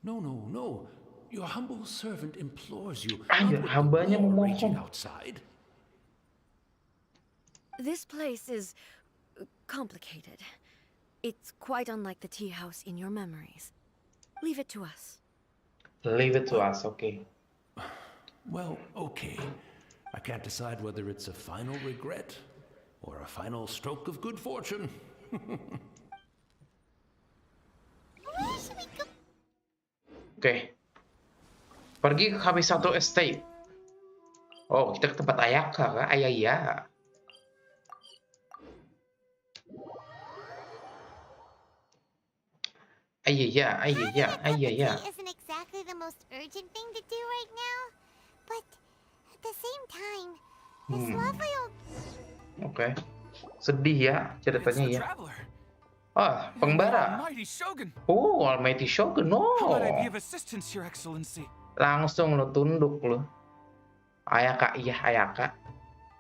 No. Your humble servant implores you. Ayo, hambanya memohon. Outside. This place is complicated. It's quite unlike the tea house in your memories. Leave it to us. Leave it to us, okay. Well, okay. I can't decide whether it's a final regret or a final stroke of good fortune. Where should we go? Oke. Pergi ke Kamisado Estate. Oh, kita ke tempat Ayaka, kan? Ayaya. Ayaya. Isn't exactly the most urgent thing to do right now, but at the same time, this lovely old... Oke. Sedih ya ceritanya ya. Ah, pengembara. Oh, Almighty Shogun. Oh. Langsung lo tunduk lo. Ayaka, iya Ayaka.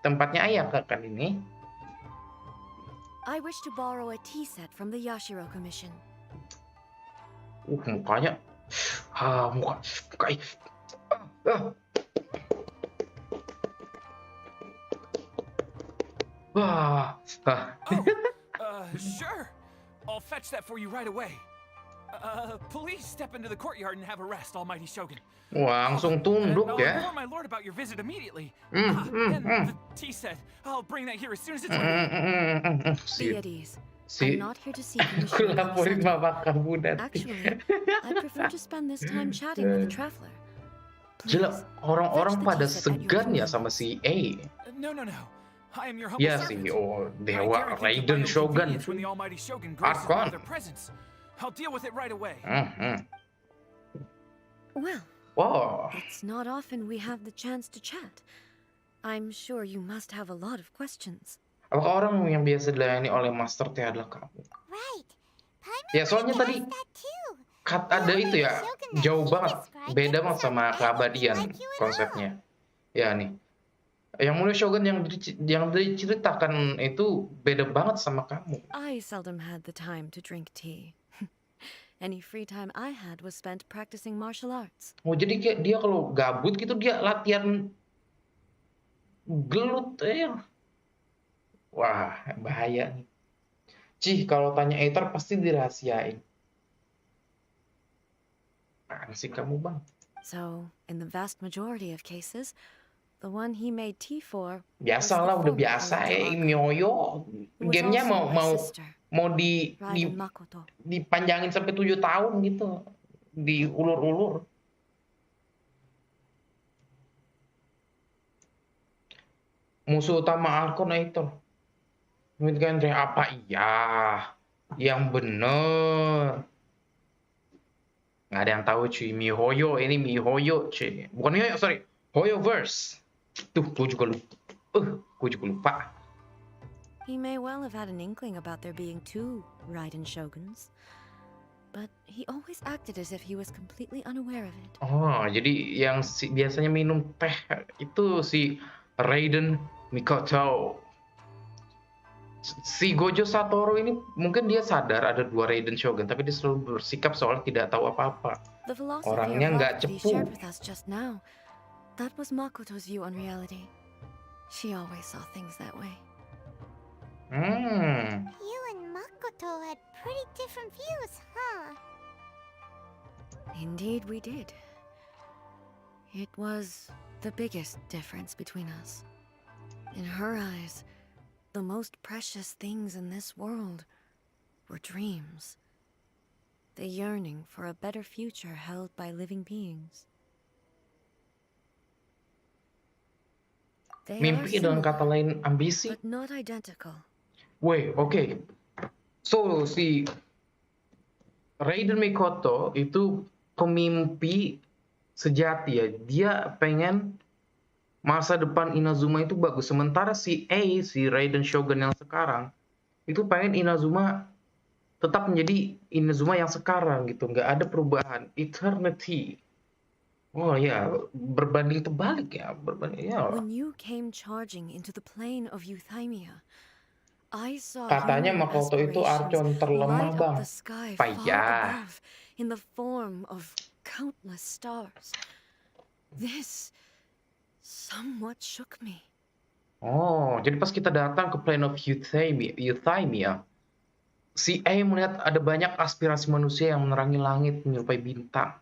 Tempatnya Ayaka kan ini. I wish to borrow a tea set from the Yashiro Commission. Mukanya. Muka. Sure. I'll fetch that for you right away. Please step into the courtyard and have a rest, Almighty Shogun. Wah, langsung tunduk ya. I'll inform my lord about your visit immediately. And the tea set, I'll bring that here as soon as it's ready. Be at ease. I'm not here to seek Aku laporin mama kamu nanti. Actually, I prefer to spend this time chatting with the traveler. Gila, orang-orang pada segan ya sama si A. No. I am your humble Ya servant. sih, Dewa Raiden Shogun. When the Almighty Shogun Arkon. graces their presence. I'll deal with it right away. Well, Wow. it's not often we have the chance to chat. I'm sure you must have a lot of questions. Apakah orang yang biasa dilayani oleh Master T adalah kamu? Right. Ya, soalnya tadi ada itu ya, jauh banget, beda banget sama keabadian konsepnya. Ya nih, yang Mulia Shogun yang diceritakan itu beda banget sama kamu. I seldom had the time to drink tea. Any free time I had was spent practicing martial arts. Oh, jadi kayak dia kalau gabut gitu dia latihan gelut ya. Wah, bahaya nih. Cih, kalau tanya Aether pasti dirahasiain. Apaan sih kamu, Bang? So, in the vast majority of cases, the one he made tea for Biasalah, udah biasa Mioyo. Gamenya mau dipanjangin sampai 7 tahun gitu. Diulur-ulur. Musuh utama Arkon Aether. Mungkin apa? Iya. Yang bener. Nggak ada yang tahu cuy. Mihoyo, ini Mihoyo cuy. Bukan Mihoyo, sorry. Hoyoverse. Tuh, gue juga lupa. He may well have had an inkling about there being 2 Raiden Shoguns, but he always acted as if he was completely unaware of it. Oh, jadi yang biasanya minum teh itu si Raiden Mikoto. Si Gojo Satoru ini mungkin dia sadar ada 2 Raiden Shogun, tapi dia selalu bersikap seolah tidak tahu apa-apa. Orangnya nggak cepu. That was Makoto's view on reality. She always saw things that way. You and Makoto had pretty different views, huh? Indeed we did. It was the biggest difference between us. In her eyes, the most precious things in this world were dreams. The yearning for a better future held by living beings. Mimpi dengan kata lain ambisi. But not identical. Wait, oke. So, si Raiden Mikoto itu pemimpi sejati ya. Dia pengen masa depan Inazuma itu bagus. Sementara si Raiden Shogun yang sekarang, itu pengen Inazuma tetap menjadi Inazuma yang sekarang gitu. Nggak ada perubahan. Eternity. Oh ya, berbanding terbalik ya. When you came charging into the plane of Euthymia, I saw katanya Makoto itu Archon terlemah, Bang. Payah. In the form of countless stars. This somewhat shook me. Oh, jadi pas kita datang ke plane of Euthymia, si A melihat ada banyak aspirasi manusia yang menerangi langit menyerupai bintang.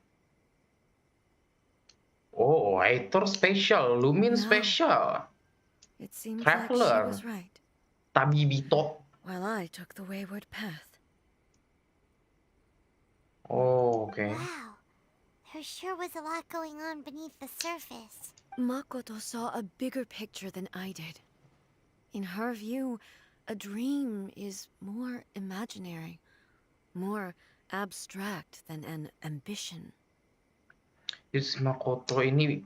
Oh, Aether special, Lumin special. It seems Traveler. like she was right. Tabibito. While I took the wayward path. Oh, okay. Wow. There sure was a lot going on beneath the surface. Makoto saw a bigger picture than I did. In her view, a dream is more imaginary, more abstract than an ambition. Jadi si Makoto ini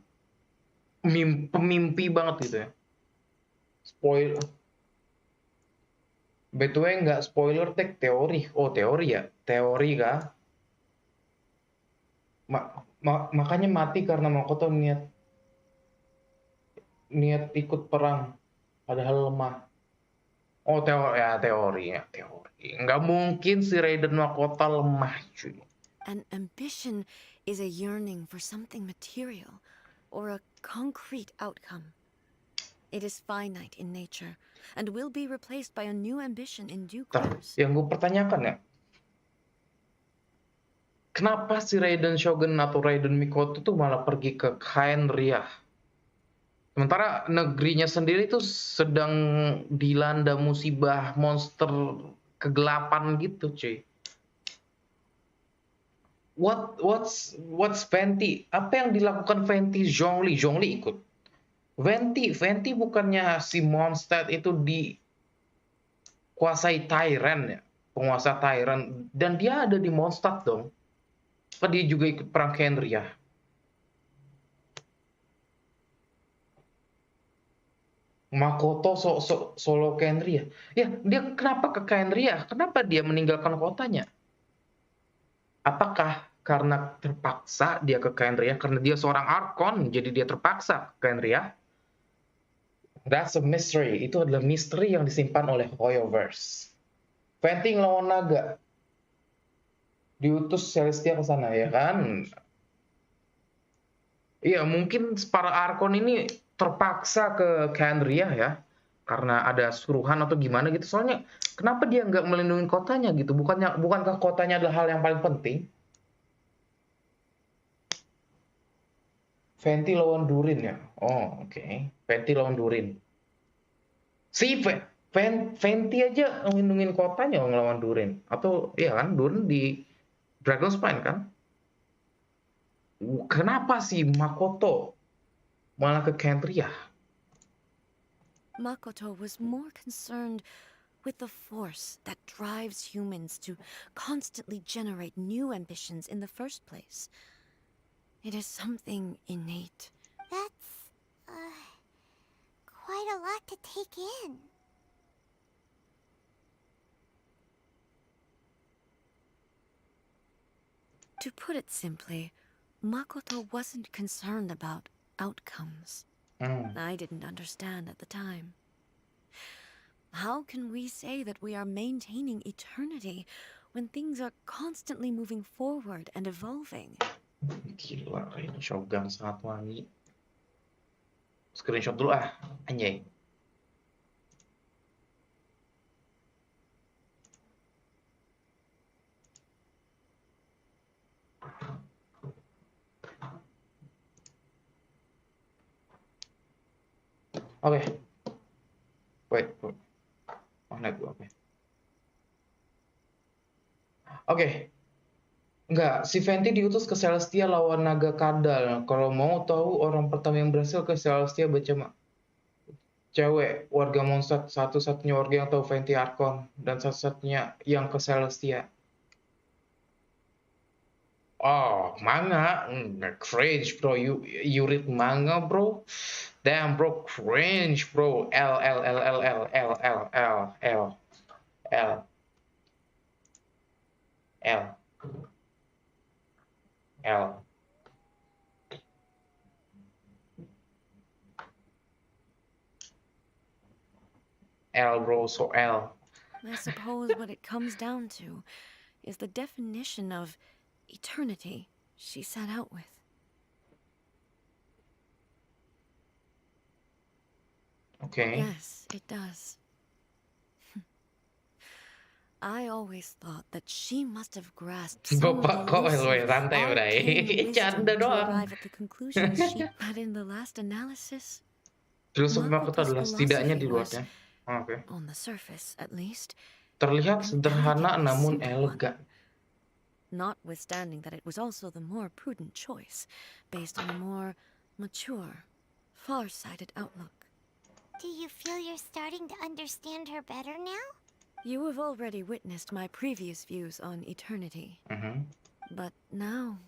pemimpi banget gitu ya. Spoiler. Betulnya nggak spoiler teori. Oh teori ya, teori kah? Makanya mati karena Makoto niat ikut perang padahal lemah. Oh teori ya teori. Nggak mungkin si Raiden Makoto lemah cuy. An ambition is a yearning for something material or a concrete outcome. It is finite in nature and will be replaced by a new ambition in due course. Yang gue pertanyakan ya, kenapa si Raiden Shogun atau Raiden Mikoto tuh malah pergi ke Khaenri'ah? Sementara negerinya sendiri tuh sedang dilanda musibah monster kegelapan gitu, cuy. What's Venti? Apa yang dilakukan Venti Zhongli? Zhongli ikut. Venti bukannya si Mondstadt itu dikuasai Tyrant ya, penguasa Tyrant, dan dia ada di Mondstadt dong. Apa dia juga ikut perang Khaenri'ah? Makoto solo Khaenri'ah. Ya, dia kenapa ke Khaenri'ah? Kenapa dia meninggalkan kotanya? Apakah karena terpaksa dia ke Khaenri'ah karena dia seorang Archon, jadi dia terpaksa ke Khaenri'ah? That's a mystery. Itu adalah misteri yang disimpan oleh Hoyoverse. Venti ngelawan naga. Diutus Celestia ke sana ya kan? Iya, mungkin para Archon ini terpaksa ke Khaenri'ah ya, karena ada suruhan atau gimana gitu. Soalnya kenapa dia nggak melindungi kotanya gitu? Bukankah kotanya adalah hal yang paling penting? Venti lawan Durin ya? Oh oke. Venti lawan Durin. Venti aja melindungi kotanya ngelawan Durin. Atau iya kan, Durin di Dragon's Spine kan? Kenapa sih Makoto malah ke Khaenri'ah? Makoto was more concerned with the force that drives humans to constantly generate new ambitions in the first place. It is something innate. That's, quite a lot to take in. To put it simply, Makoto wasn't concerned about outcomes. I didn't understand at the time. How can we say that we are maintaining eternity when things are constantly moving forward and evolving? Gila, Raiden Shogun sangat wangi. Screenshot dulu ah, anjay. Oke. Wait. Mana gua? Oke. Enggak, si Venti diutus ke Celestia lawan naga kadal. Kalau mau tahu orang pertama yang berhasil ke Celestia baca cewek warga Mondstadt, satu-satunya warga yang tahu Venti Archon dan satu-satunya yang ke Celestia. Oh, manga, cringe bro. You read manga bro? Damn bro, cringe bro. L. L bro, so L. I suppose what it comes down to is the definition of eternity she set out with. Okay. Yes, it does. I always thought that she must have grasped some elusive arcane wisdom to arrive at the conclusions she had in the last analysis. Makoto adalah setidaknya di luarnya. On the surface, at least. Terlihat sederhana namun elegan. Notwithstanding that it was also the more prudent choice, based on a more mature, far-sighted outlook. Do you feel you're starting to understand her better now? You have already witnessed my previous views on eternity. But now,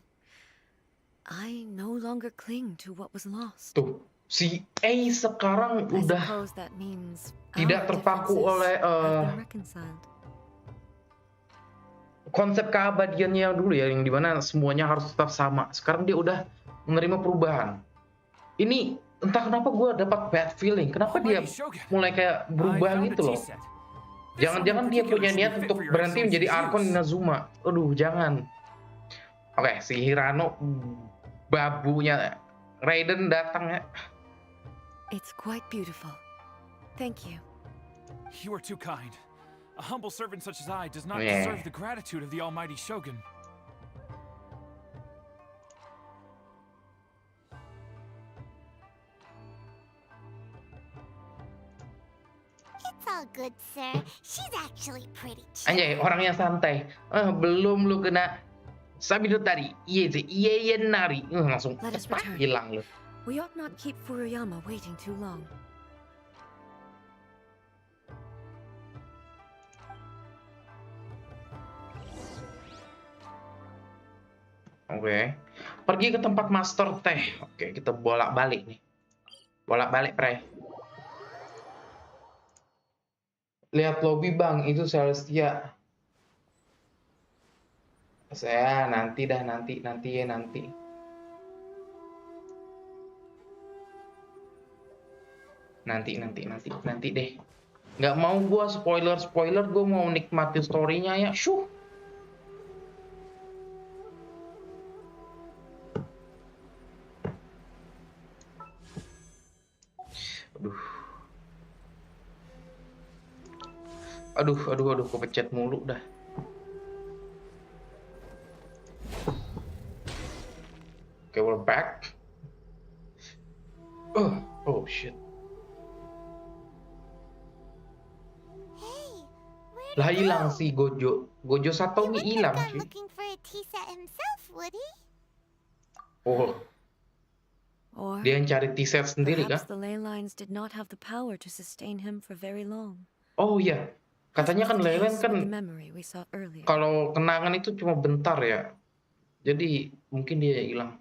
I no longer cling to what was lost. Tuh, Si A sekarang I udah suppose that means tidak our terpaku differences oleh have been reconciled. konsep keabadiannya yang dulu ya, yang dimana semuanya harus tetap sama. Sekarang dia udah menerima perubahan. Ini entah kenapa gue dapat bad feeling. Kenapa dia mulai kayak berubah gitu loh. Jangan-jangan dia punya niat untuk berhenti menjadi Archon Inazuma. Aduh, jangan. Oke, si Hirano, babunya Raiden datang ya. It's quite beautiful. Thank you. You are too kind. A humble servant such as I does not deserve the gratitude of the almighty Shogun. It's all good, sir. She's actually pretty chill. Anjay, orangnya santai. Belum lu kena Sabinotari. Iya nari. Langsung Let us return. hilang lu. We ought not keep Furuyama waiting too long. Oke. Pergi ke tempat master teh. Oke, kita bolak-balik nih. Bolak-balik, Pre. Lihat lobby, Bang. Itu Celestia. Saya nanti. Nanti deh. Nggak mau gua spoiler, gua mau nikmati story-nya ya. Syuh. Aduh, kepecet mulu dah. Okay, we're back. Oh shit. Lah hilang si Gojo. Gojo Satomi hilang sih. Looking for a tea set himself, would he? Oh. Or Dia yang cari T-set sendiri kan? perhaps the ley lines did not have the power to sustain him for very long. Oh iya. Katanya kan ley line kan kalau kenangan itu cuma bentar ya. Jadi mungkin dia hilang.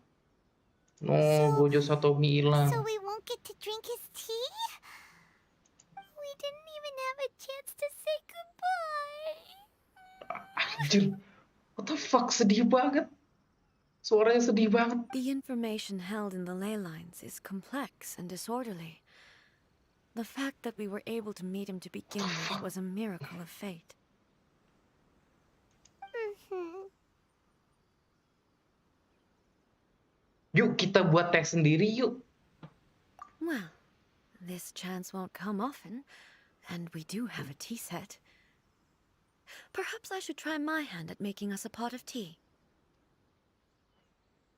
No, Gojo Satomi hilang. So we won't get to drink his tea? We didn't even have a chance to say goodbye. Anjir. What the fuck, sedih banget. Suaranya sedih banget. The information held in the ley lines is complex and disorderly. The fact that we were able to meet him to begin with was a miracle of fate. Yuk kita buat teks sendiri yuk. Well, this chance won't come often, and we do have a tea set. Perhaps I should try my hand at making us a pot of tea.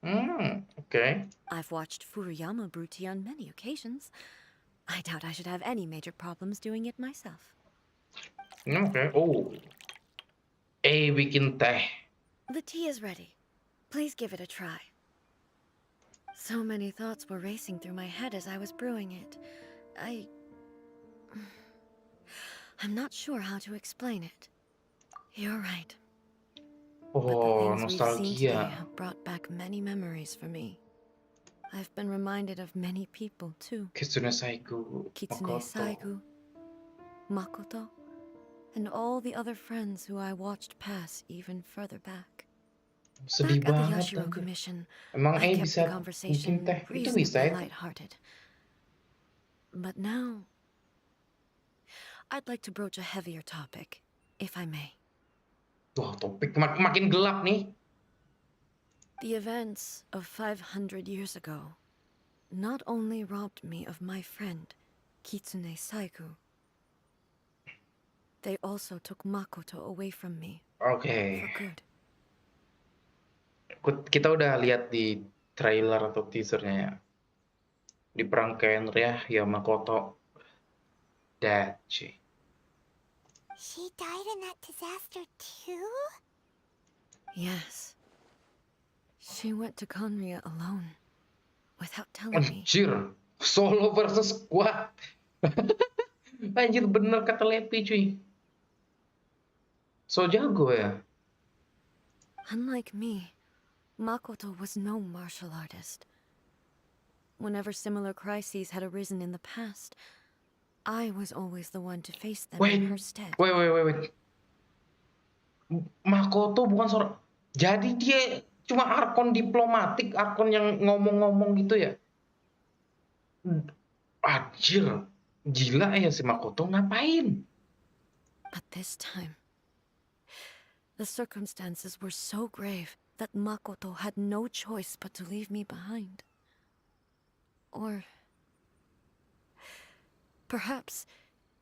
Okay. I've watched Furuyama brew tea on many occasions. I doubt I should have any major problems doing it myself. Okay. Oh. Bikin teh. The tea is ready. Please give it a try. So many thoughts were racing through my head as I was brewing it. I'm not sure how to explain it. You're right. But the things we've seen today have brought back many memories for me. I've been reminded of many people too. Kitsune Saigu, Makoto, and all the other friends who I watched pass even further back. Sedih back at the banget. Yashiro Commission, Emang I kept bisa the conversation bikin teh? Itu reasonably bisa ya? lighthearted. But now, I'd like to broach a heavier topic, if I may. Wah, topik makin gelap nih. The events of 500 years ago not only robbed me of my friend, Kitsune Saigu, they also took Makoto away from me. Oke. For good. Kita udah lihat di trailer atau teasernya ya. Di perang Kenria, ya Makoto Dachi. She died in that disaster too? Yes. She went to Conria alone, without telling me. Anjir, solo versus squad. Anjir, bener kata Lepi cuy. So jago ya. Unlike me, Makoto was no martial artist. whenever similar crises had arisen in the past, I was always the one to face them Wait, in her stead. wait. Makoto bukan seorang... Jadi dia cuma arkon diplomatik, arkon yang ngomong-ngomong gitu ya? Anjir, gila ya si Makoto, ngapain? But this time, the circumstances were so grave that Makoto had no choice but to leave me behind. Or perhaps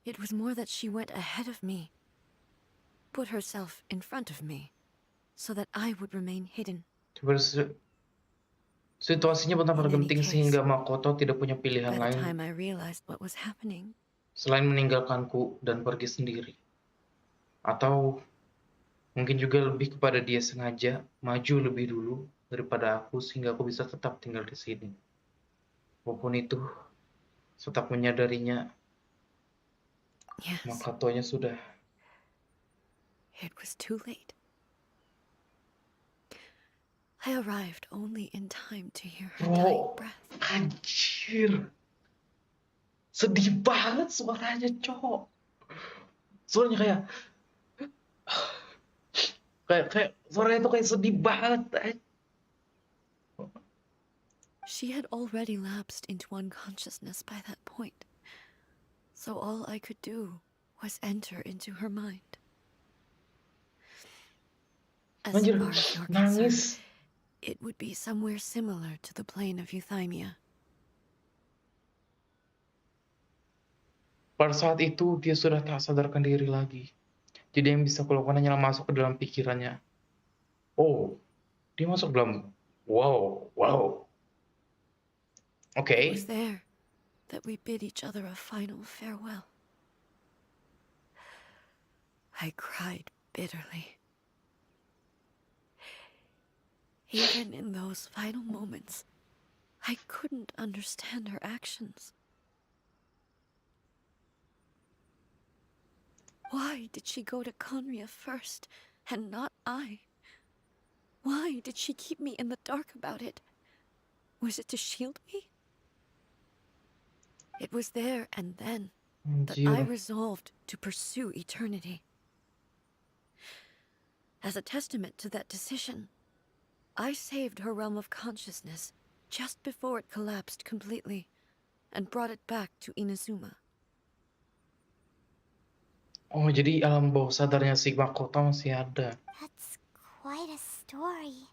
it was more that she went ahead of me, put herself in front of me, so that I would remain hidden. Situasinya benar-benar genting sehingga Makoto tidak punya pilihan lain selain meninggalkanku dan pergi sendiri. Atau mungkin juga lebih kepada dia sengaja maju lebih dulu daripada aku sehingga aku bisa tetap tinggal di sini. Walaupun itu, tetap menyadarinya, Makotonya sudah. It was too late. I arrived only in time to hear her dying breath. Anjir. Sedih banget suaranya, cowok. Suaranya kayak suaranya itu kayak sedih banget. She had already lapsed into unconsciousness by that point. So all I could do was enter into her mind. As Anjir, far as you're nangis. concerned, it would be somewhere similar to the plane of Euthymia. Pada saat itu, dia sudah tak sadarkan diri lagi. Jadi yang bisa kulakukan hanyalah masuk ke dalam pikirannya. Oh, dia masuk dalam... Wow. Okay. It was there that we bid each other a final farewell. I cried bitterly. Even in those final moments, I couldn't understand her actions. Why did she go to Conria first, and not I? Why did she keep me in the dark about it? Was it to shield me? It was there and then that I resolved to pursue eternity. As a testament to that decision, I saved her realm of consciousness just before it collapsed completely and brought it back to Inazuma. Oh, jadi alam bawah sadarnya si Makoto masih ada. That's quite a story.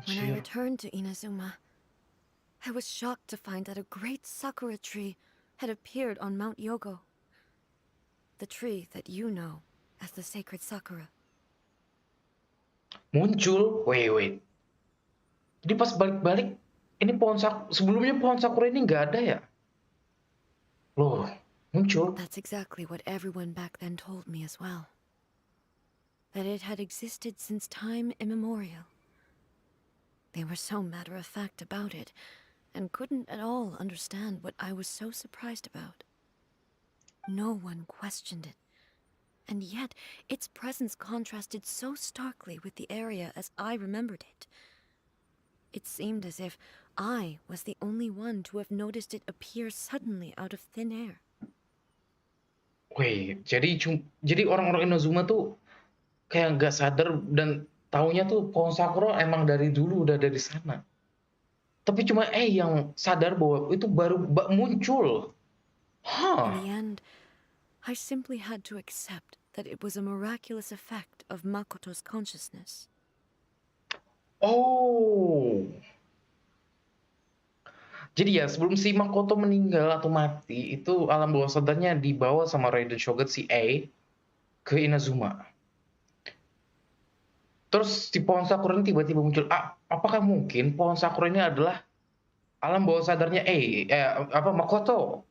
When I returned to Inazuma, I was shocked to find that a great sakura tree had appeared on Mount Yogo. The tree that you know as the sacred sakura. Muncul, wait. Jadi pas balik-balik, ini sebelumnya pohon sakura ini nggak ada ya? Loh, muncul. That's exactly what everyone back then told me as well. That it had existed since time immemorial. They were so matter-of-fact about it, and couldn't at all understand what I was so surprised about. No one questioned it. And yet, its presence contrasted so starkly with the area as I remembered it. It seemed as if I was the only one to have noticed it appear suddenly out of thin air. Wait, jadi orang-orang Inazuma tuh kayak nggak sadar dan taunya tuh pohon sakura emang dari dulu udah ada di sana. Tapi cuma yang sadar bahwa itu baru muncul. In the end, I simply had to accept that it was a miraculous effect of Makoto's consciousness. Oh. Jadi ya, sebelum si Makoto meninggal atau mati, itu alam bawah sadarnya dibawa sama Raiden Shogun si A ke Inazuma. Terus si pohon sakura ini tiba-tiba muncul. Apakah mungkin pohon sakura ini adalah alam bawah sadarnya Makoto?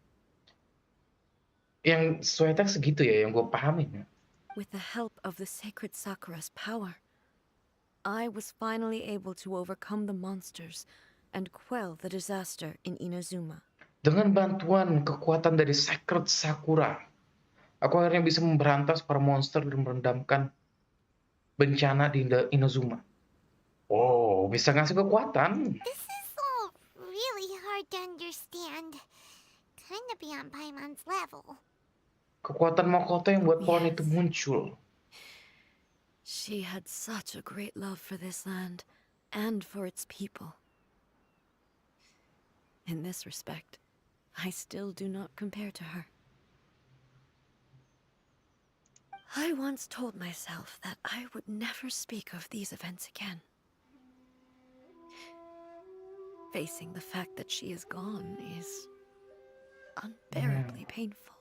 Yang sesuai teks segitu ya, yang gue pahamin. With the help of the sacred sakura's power, I was finally able to overcome the monsters and quell the disaster in Inazuma. Dengan bantuan kekuatan dari sacred sakura, aku akhirnya bisa memberantas para monster dan merendamkan bencana di Inazuma. Oh, bisa ngasih kekuatan. This is all understand. Kinda beyond Paimon's level. Kekuatan Makoto yang buat pohon itu muncul. She had such a great love for this land and for its people. In this respect, I still do not compare to her. I once told myself that I would never speak of these events again. Facing the fact that she is gone is unbearably painful.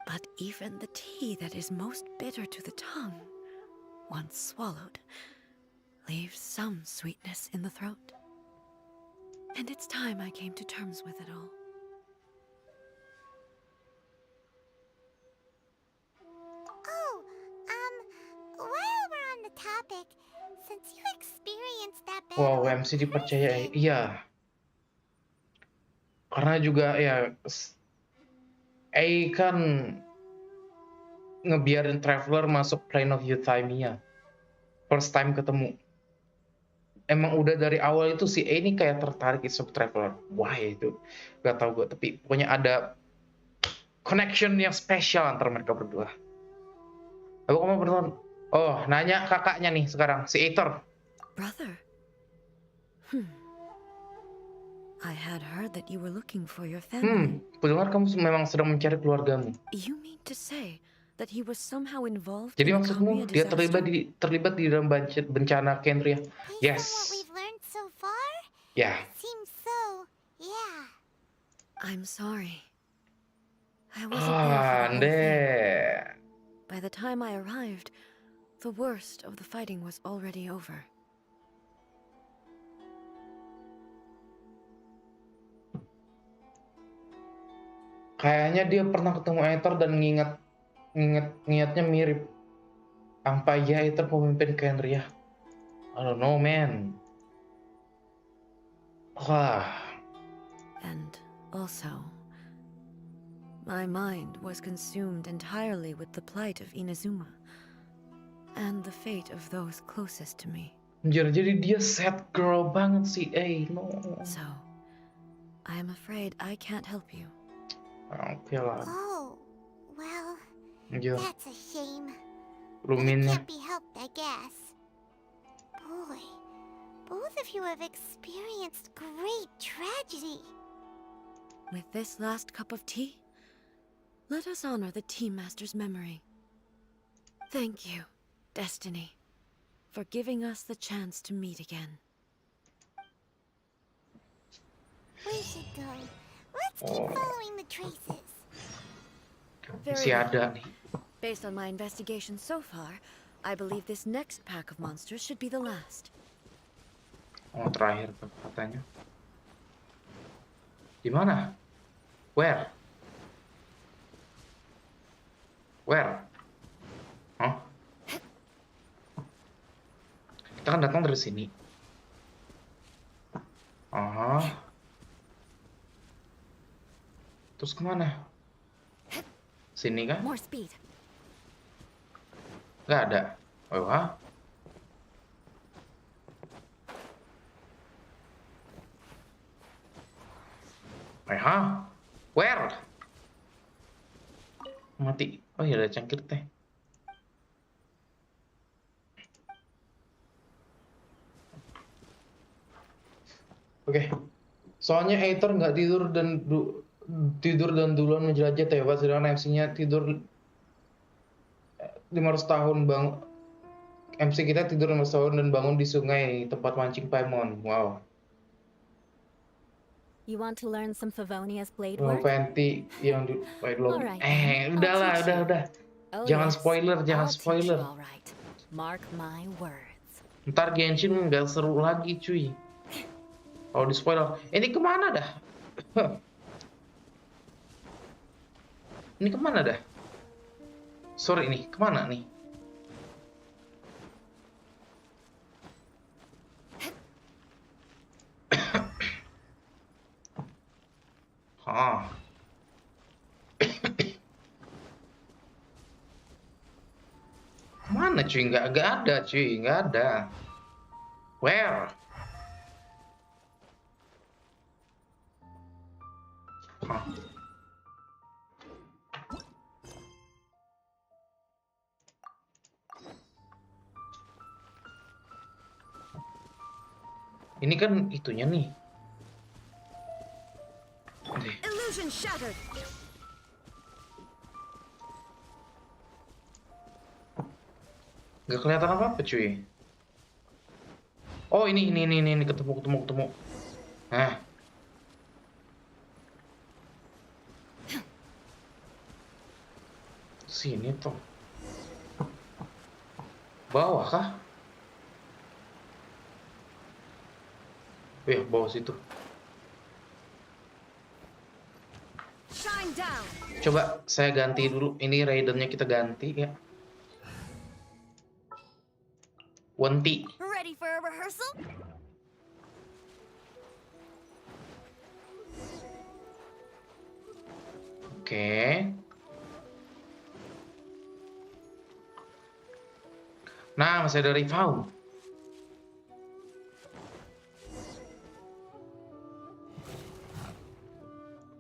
But even the tea that is most bitter to the tongue, once swallowed, leaves some sweetness in the throat. And it's time I came to terms with it all. While we're on the topic, since you experienced that Wow, battle, MC dipercaya. Iya. Karena juga ya kan ngebiarin Traveler masuk plane of Euthymia. First time ketemu. Emang udah dari awal itu si A ini kayak tertarik sama Traveler. Wah itu gak tau gue, tapi pokoknya ada connection yang spesial antara mereka berdua. Aku kamu bertonton? Oh, nanya kakaknya nih sekarang, si Aether. Brother? I had heard that you were looking for your family. Pendengar kamu memang sedang mencari keluargamu. You mean to say that he was somehow involved Jadi in the maksudmu Kamiya dia disaster? terlibat di dalam bencana Kendria? Yes. Based on what we've learned so far, Yeah. it seems so. Yeah. I'm sorry. I wasn't there for the whole thing. By the time I arrived, the worst of the fighting was already over. Kayaknya dia pernah ketemu Aether dan ngingetnya mirip. Apa ya Aether pemimpin Kendria? I don't know, man. Wah. And also, my mind was consumed entirely with the plight of Inazuma and the fate of those closest to me. Jadi dia sad girl banget sih, no. So, I am afraid I can't help you. Oke lah. Oh, well, Yeah. that's a shame. It Luminnya. can't be helped, I guess. Boy, both of you have experienced great tragedy. With this last cup of tea, let us honor the Tea Master's memory. Thank you, Destiny, for giving us the chance to meet again. We should go. Let's keep following the traces. Masih ada nih. Based on my investigation so far, I believe this next pack of monsters should be the last. Oh, terakhir katanya. Di mana? Where? Hah? Kita kan datang dari sini. Terus kemana? Sini kan? More speed. Nggak ada. Oh, ha? Where? Mati. Oh iya, ada cangkir teh. Oke. Soalnya Aether nggak tidur dan duluan menjelajah tewas, sedangkan MC-nya tidur 500 tahun MC kita tidur 500 tahun dan bangun di sungai tempat mancing Paimon. Wow. You want to learn some Favonia's blade work? Fenty yang di Alright, udahlah, udah. Oh, Jangan yes. spoiler, jangan I'll teach you spoiler. all right. Mark my words. Ntar Genshin nggak seru lagi, cuy. Kalau di spoiler, ini kemana dah? Ini kemana dah? Sorry, ini kemana nih? Mana cuy? Nggak ada cuy, nggak ada. Where? Ini kan itunya nih. Illusion shattered. Gak kelihatan apa-apa cuy. Oh ini ketemu. Nah. Sini tuh. Bawah kah? Bawah situ. Shine down. Coba saya ganti dulu. Ini Raidennya kita ganti ya. Wenti. Ready for a rehearsal? Oke. Nah, masih ada Rifau.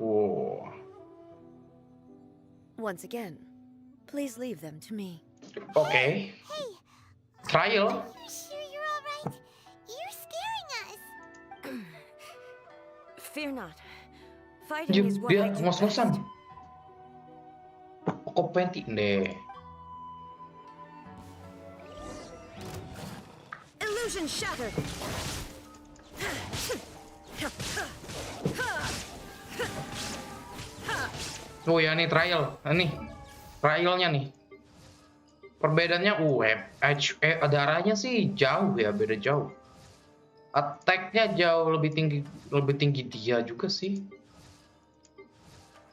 Wow. Once again, please leave them to me. Oke. Trial. Are you sure you're all right? You're scaring us. Fear not. Fighting is what I Dia do ngos-ngosan. best. Kopenti deh. Illusion shattered. Oh ya nih trial. Nih. Trialnya nih. Perbedaannya ada arahnya sih jauh ya, beda jauh. Attack-nya jauh lebih tinggi dia juga sih.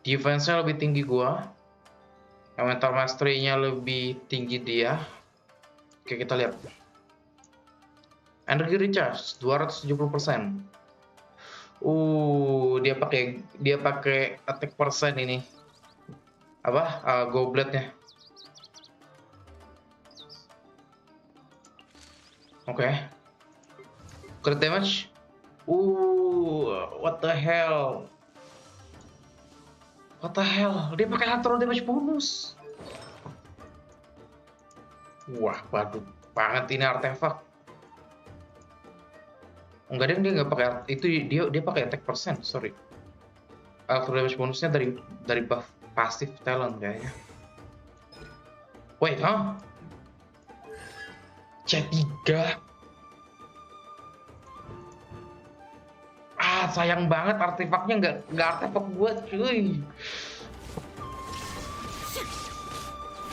Defense-nya lebih tinggi gua. Elemental Mastery-nya lebih tinggi dia. Oke, kita lihat. Energy recharge 270%. Dia pakai attack persen ini. Apa? Gobletnya. Oke. Crit damage. What the hell? What the hell? Dia pakai natural damage bonus. Wah, badut banget ini artefak. Enggak, dia nggak pakai itu, dia pakai attack persen, sorry. Natural damage bonusnya dari buff pasif talent kayaknya. Wait, huh? C3. Sayang banget artefaknya nggak artefak gua, cuy.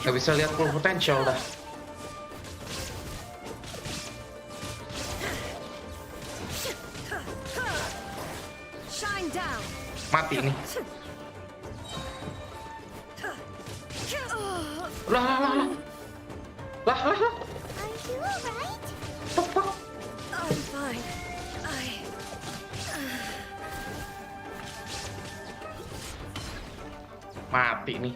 Nggak bisa lihat full potential dah. Mati nih. Lah. Are you alright? I'm fine. Mati nih.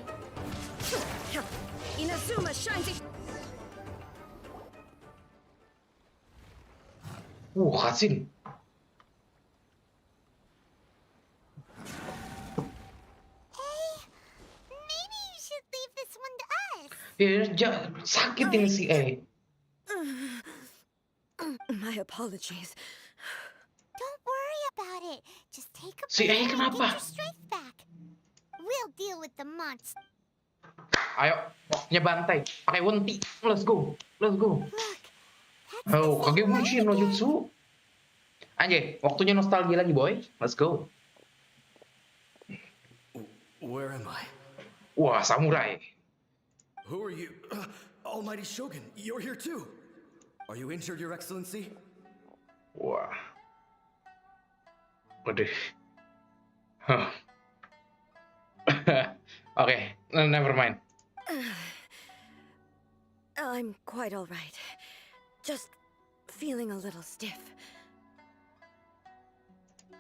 Inazuma shines. Cutscene. Maybe you should leave this one to us. Sakit ini si A. My apologies. Don't worry about it. Just take a Si A breath and kenapa? get your strength back. We'll deal with the monster. Ayo, waktunya bantai. Pakai wenti. Let's go. Look, that's Oh, the same Kagebunshin no line again. Jutsu. Anjay, waktunya nostalgia lagi, boy. Let's go. Where am I? Wah, samurai. Who are you? Almighty Shogun, you're here too. Are you injured, Your Excellency? Wah. Waduh. Huh. Okay, never mind. I'm quite all right. Just feeling a little stiff.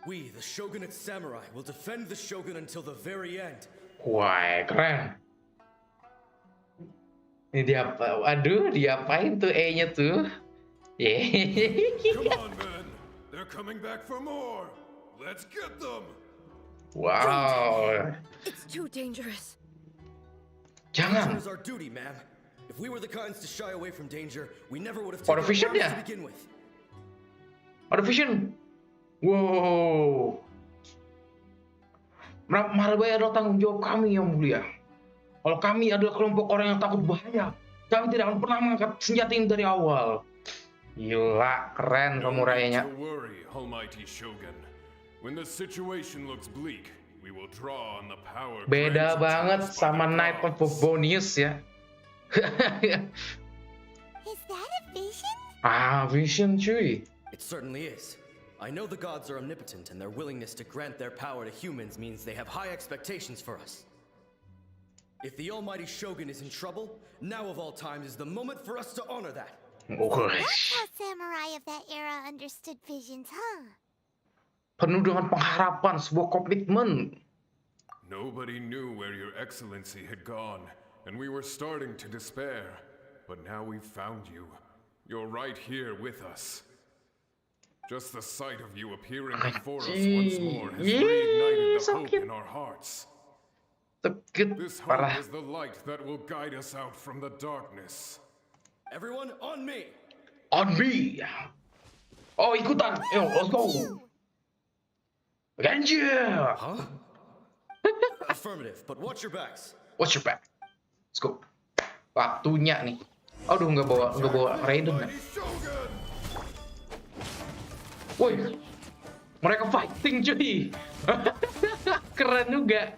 We, the Shogunate Samurai, will defend the Shogun until the very end. Wah, keren. Ini diapain tuh E-nya tuh? Come on, men. They're coming back for more. Let's get them. Wow. It's too dangerous. Jangan. It is our duty, ma'am. If we were the kinds to shy away from danger, we never would have For taken official arms dia. to begin with. Ada vision. Wow. Marabaya adalah tanggung jawab kami yang mulia. Kalau kami adalah kelompok orang yang takut bahaya, kami tidak akan pernah mengangkat senjata ini dari awal. Gila, keren kamu rayanya. No need to worry, Almighty Shogun. When the situation looks bleak, we will draw on the power. Beda banget sama Knight of Bonius ya. Is that a vision? Ah, vision cuy. It certainly is. I know the gods are omnipotent, and their willingness to grant their power to humans means they have high expectations for us. If the Almighty Shogun is in trouble, now of all times is the moment for us to honor that. That's how samurai of that era understood visions, huh? Penuh dengan pengharapan, sebuah komitmen. Nobody knew where your excellency had gone, and we were starting to despair. But now we've found you. You're right here with us. Just the sight of you appearing before us once more has reignited the hope in our hearts. This hope is the light that will guide us out from the darkness. Everyone, on me! On me! Oh, ikutan! Yo, let's go! Genshin! Huh? Affirmative, but watch your backs. Watch your back. Let's go. Waktunya nih. Aduh, nggak bawa Raiden kan? Woi, mereka fighting cuy. Keren juga.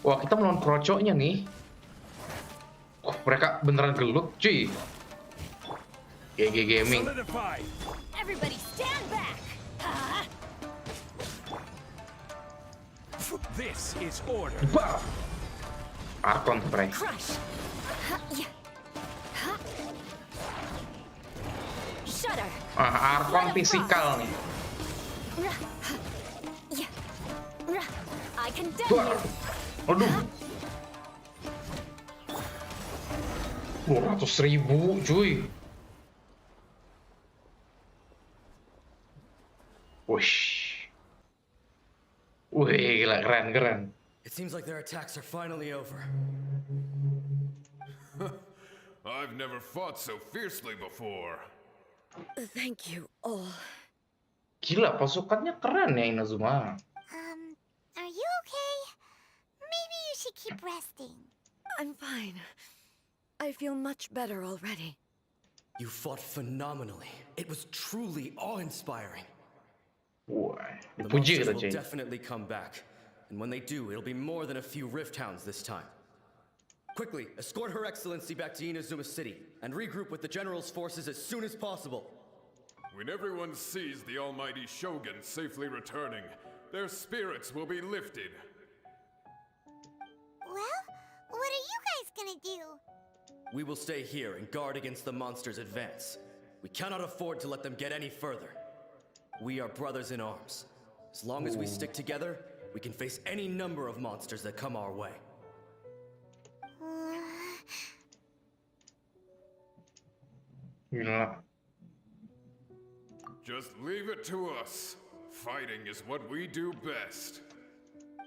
Wah, kita melawan krocoknya nih. Wah, mereka beneran gelut cuy. GG Gaming. Everybody stand back. This is order. Bah. Arkon spray. Crush. Shudder. Arkon fisikal nih. I condemn you. Aduh. 200.000 cuy. Wih, gila, keren. It seems like their attacks are finally over. I've never fought so fiercely before. Thank you all. Gila, pasukannya keren ya Inazuma. Are you okay? Maybe you should keep resting. I'm fine. I feel much better already. You fought phenomenally. It was truly awe-inspiring. Wah, The dipuji monsters kita will cuy. definitely come back. And when they do, it'll be more than a few Rift Hounds this time. Quickly, escort Her Excellency back to Inazuma City, and regroup with the General's forces as soon as possible. When everyone sees the Almighty Shogun safely returning, their spirits will be lifted. Well, what are you guys gonna do? We will stay here and guard against the monsters' advance. We cannot afford to let them get any further. We are brothers in arms. As long as we stick together, we can face any number of monsters that come our way. Gila. Just leave it to us. Fighting is what we do best.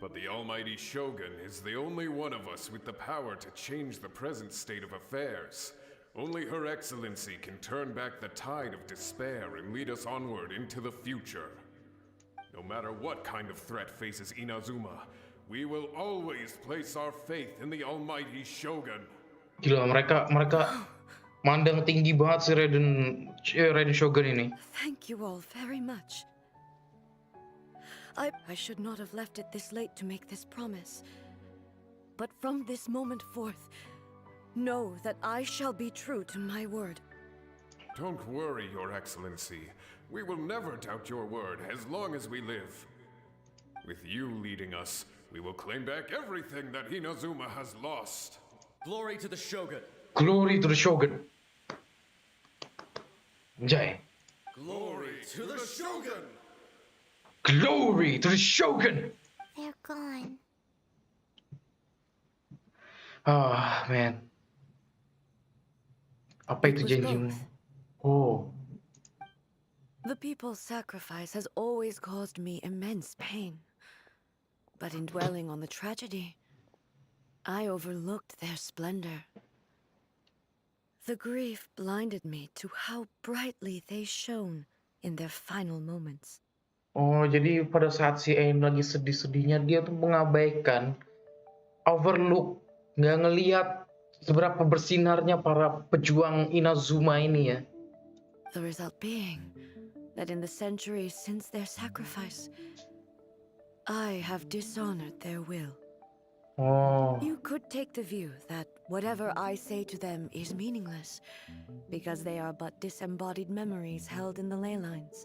But the Almighty Shogun is the only one of us with the power to change the present state of affairs. Only Her Excellency can turn back the tide of despair and lead us onward into the future. No matter what kind of threat faces Inazuma, we will always place our faith in the Almighty Shogun. Gila, mereka mandang tinggi banget si Raiden Shogun ini. Thank you all very much. I should not have left it this late to make this promise. But from this moment forth, know that I shall be true to my word. Don't worry, Your Excellency. We will never doubt your word as long as we live. With you leading us, we will claim back everything that Inazuma has lost. Glory to the Shogun! Glory to the Shogun. Anjay. Glory to the Shogun! Glory to the Shogun. They're gone. Ah, man. Apa itu It was janjimu? both. Oh. The people's sacrifice has always caused me immense pain. But in dwelling on the tragedy, I overlooked their splendor. The grief blinded me to how brightly they shone in their final moments. Oh, jadi pada saat si Ain lagi sedih-sedihnya dia tuh mengabaikan, overlook, nggak ngelihat seberapa bersinarnya para pejuang Inazuma ini ya. The result being that in the centuries since their sacrifice, I have dishonored their will. Oh. You could take the view that whatever I say to them is meaningless, because they are but disembodied memories held in the ley lines.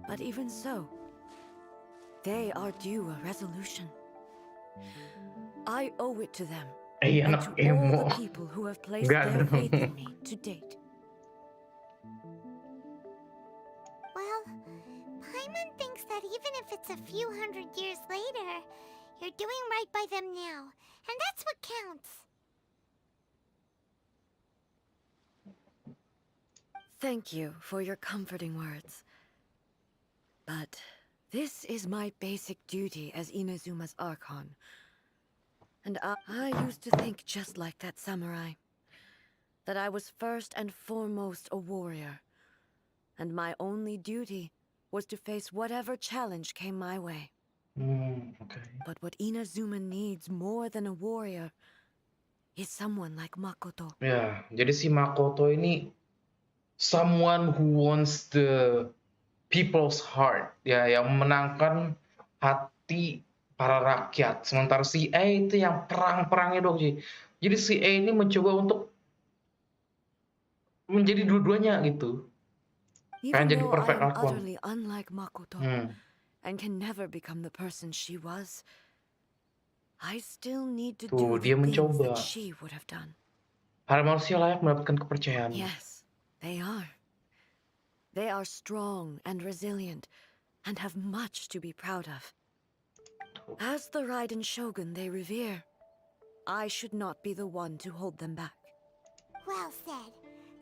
But even so, they are due a resolution. I owe it to them and to all the people who have placed their faith in me to date. Well, Paimon thinks that even if it's a few hundred years later, you're doing right by them now, and that's what counts. Thank you for your comforting words. But this is my basic duty as Inazuma's Archon. And I used to think just like that samurai. That I was first and foremost a warrior. And my only duty was to face whatever challenge came my way. Okay. But what Inazuma needs more than a warrior is someone like Makoto. Ya, jadi si Makoto ini someone who wants the people's heart, ya, yang memenangkan hati para rakyat. Sementara si A itu yang perang-perangnya dong sih. Jadi si A ini mencoba untuk menjadi dua-duanya gitu. Even Pengen jadi though I perfect am Archon. utterly unlike Makoto and can never become the person she was, I still need to do the Dia things mencoba. that she would have done. Para manusia layak mendapatkan kepercayaan. Yes, they are. They are strong and resilient and have much to be proud of. As the Raiden Shogun they revere, I should not be the one to hold them back. Well said.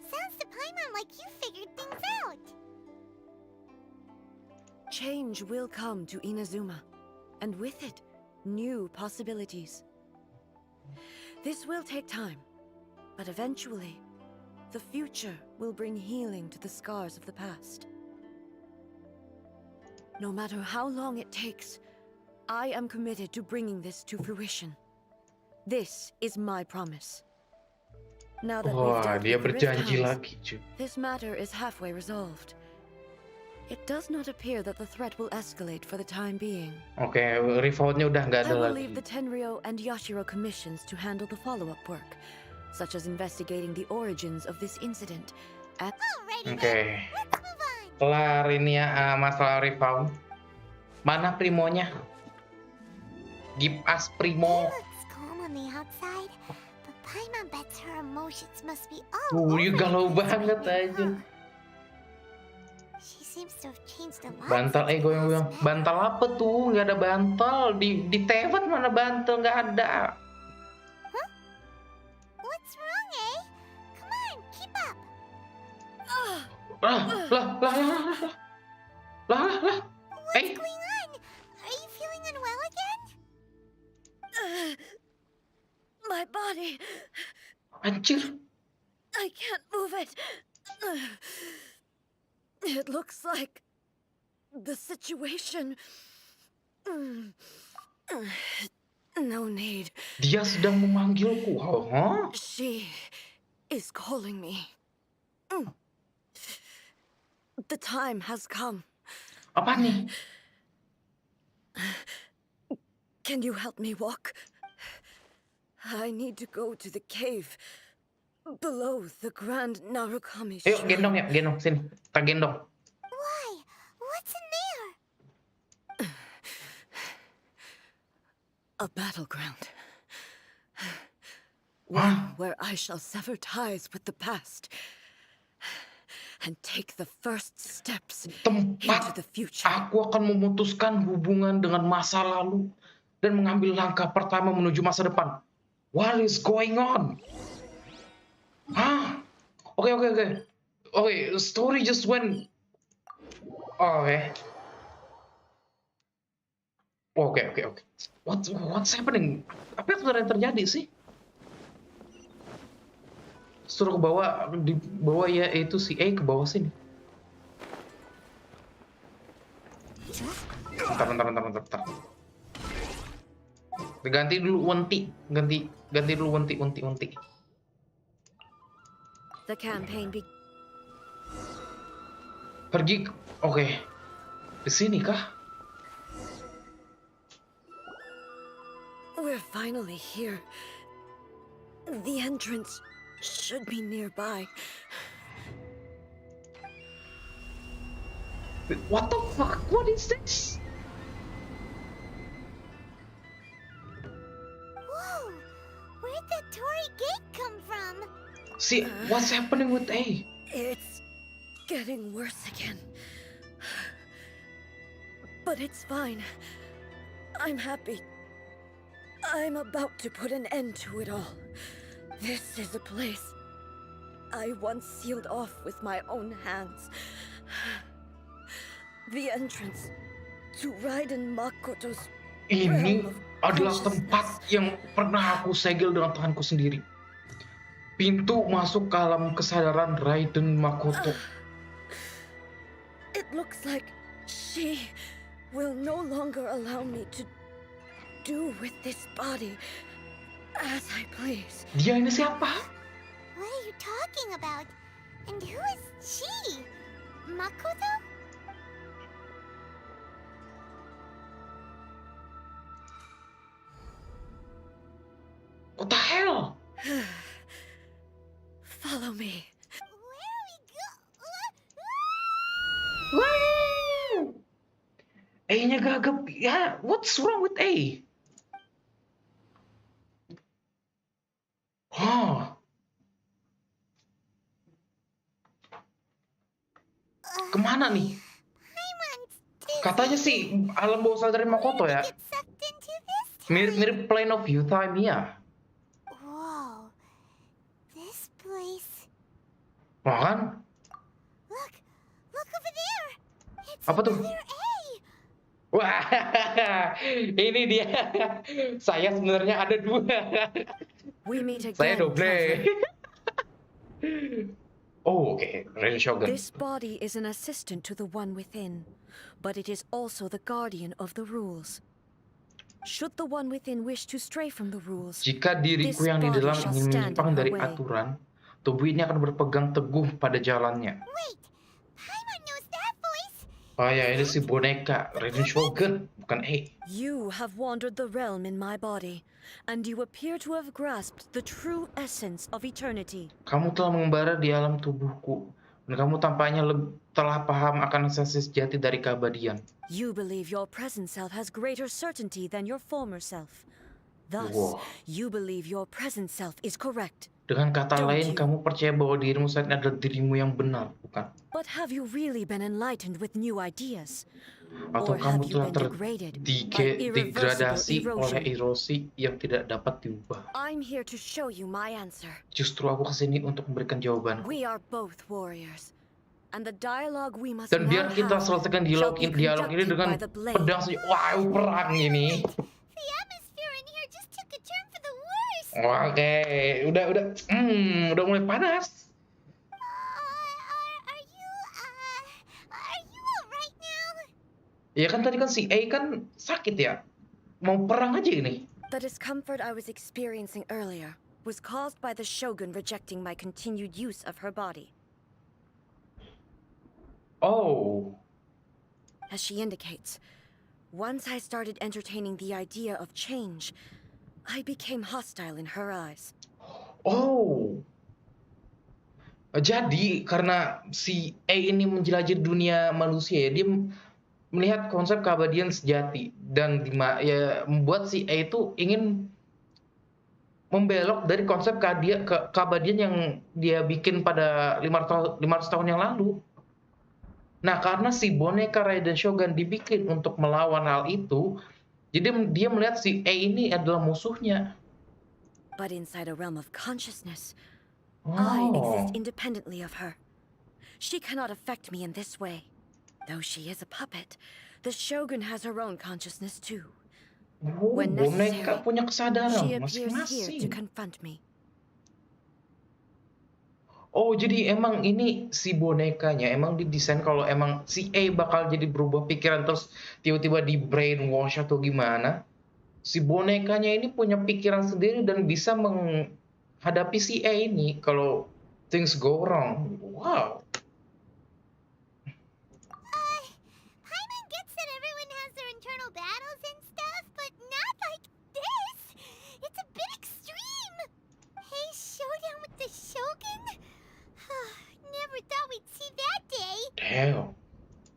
Sounds to Paimon like you figured things out. Change will come to Inazuma, and with it, new possibilities. This will take time, but eventually, the future will bring healing to the scars of the past. No matter how long it takes, I am committed to bringing this to fruition. This is my promise. Now that we've dealt dia with the berjanji Rift lagi, cuy. this matter is halfway resolved. It does not appear that the threat will escalate for the time being. Oke, revolt-nya udah nggak I ada will lagi. leave the Tenryo and Yashiro commissions to handle the follow-up work, such as investigating the origins of this incident. Oke. Kelar ini ya masalah revolt. Mana Primonya? Give us Primo. Looks calm on the outside, but Paimon bets her emotions must be all over Dia the galau place banget right aja. now, huh? She seems to have changed a lot. Bantal since gue we yang bilang, last met. bantal apa tuh? Nggak ada bantal. Di Tevat mana bantal? Nggak ada. Huh? What's wrong, eh? Come on, keep up. Lah. What's going on? Are you feeling unwell again? My body, Anjir. I can't move it. It looks like the situation. No need. Dia sedang memanggilku. Hah? She is calling me. The time has come. Apa nih? Can you help me walk? I need to go to the cave below the Grand Narukami Ayo, Shrine. gendong ya, gendong sini. Kita gendong. Why? What's in there? A battleground. One where I shall sever ties with the past and take the first steps into Tempat the future. aku akan memutuskan hubungan dengan masa lalu dan mengambil langkah pertama menuju masa depan. What is going on? Hah? Oke. Story just went. Oke. Oke. What's happening? Apa yang sebenarnya terjadi sih? Suruh ke bawah, di bawah ya itu si A ke bawah sini. Bentar. Ganti dulu Wenti, ganti dulu Wenti. The campaign Pergi, oke. Di sini kah? We're finally here. The entrance should be nearby. What the fuck? What is this? Whoa! Where'd the Torii gate come from? See, what's happening with A? It's getting worse again. But it's fine. I'm happy. I'm about to put an end to it all. This is a place I once sealed off with my own hands. The entrance to Raiden Makoto's Ini realm of adalah consciousness. tempat yang pernah aku segel dengan tanganku sendiri. Pintu masuk ke alam kesadaran Raiden Makoto. It looks like she will no longer allow me to do with this body as I please. Dia ini siapa? What are you talking about? And who is she? Makoto? What the hell? Follow me. Where are we go? A-nya gagap. Ya, what's wrong with A? Huh. Kemana nih? Katanya sih alam bawah sadar Makoto ya. Get sucked into this? Mirip-mirip Plane of Euthymia. Whoa. This place. Wah kan? Look over there. It's Apa tuh? another A. Wah, ini dia. Saya sebenarnya ada 2. We meet again. Saya double. traveler. Oh, okay. Raiden Shogun. This body is an assistant to the one within, but it is also the guardian of the rules. Should the one within wish to stray from the rules, Jika diriku yang di dalam ingin menyimpang dari aturan, tubuh ini akan berpegang teguh pada jalannya. Wait, Paimon knows that voice. Oh ya, ini si boneka Raiden Shogun, bukan A. You have wandered the realm in my body, and you appear to have grasped the true essence of eternity. Kamu telah mengembara di alam tubuhku, dan kamu tampaknya telah paham akan esensi sejati dari keabadian. You believe your present self has greater certainty than your former self. Thus, Wow. you believe your present self is correct. Dengan kata Don't lain, you? kamu percaya bahwa dirimu saat ini adalah dirimu yang benar, bukan? But have you really been enlightened with new ideas? Atau Or kamu have you telah been degraded by terdegradasi irreversible oleh erosion? erosi yang tidak dapat diubah? I'm here to show you my answer. Justru aku kesini untuk memberikan jawaban. We are both warriors, and the dialogue we must Dan now biar kita have selesaikan shall dialog be ini conducted dengan by the blade. pedang saja. Wow, perang ini. The atmosphere in here just took a turn for the worse. Oke, udah mulai panas. Are you alright now? Ya kan tadi kan si A kan sakit ya. Mau perang aja ini. The discomfort I was experiencing earlier was caused by the Shogun rejecting my continued use of her body. Oh, As she indicates, once I started entertaining the idea of change, I became hostile in her eyes. oh. Jadi karena si A ini menjelajah dunia manusia ya, dia melihat konsep keabadian sejati dan ya membuat si A itu ingin membelok dari konsep keabadian yang dia bikin pada 500 tahun yang lalu. Nah, karena si boneka Raiden Shogun dibikin untuk melawan hal itu, jadi dia melihat si A ini adalah musuhnya. But inside a realm of consciousness, Oh. I exist independently of her. She cannot affect me in this way. Though she is a puppet, the Shogun has her own consciousness too, When boneka necessary, punya kesadaran she appears here to masing-masing. confront me. Oh, jadi emang ini si bonekanya emang didesain kalau emang si A bakal jadi berubah pikiran terus tiba-tiba di brainwash atau gimana? Si bonekanya ini punya pikiran sendiri dan bisa menghadapi si A ini kalau things go wrong. Wow. Paimon gets that everyone has their internal battles and stuff, but not like this. It's a bit extreme. Hey, showdown with the Shogun? Never thought we'd see that day. Damn.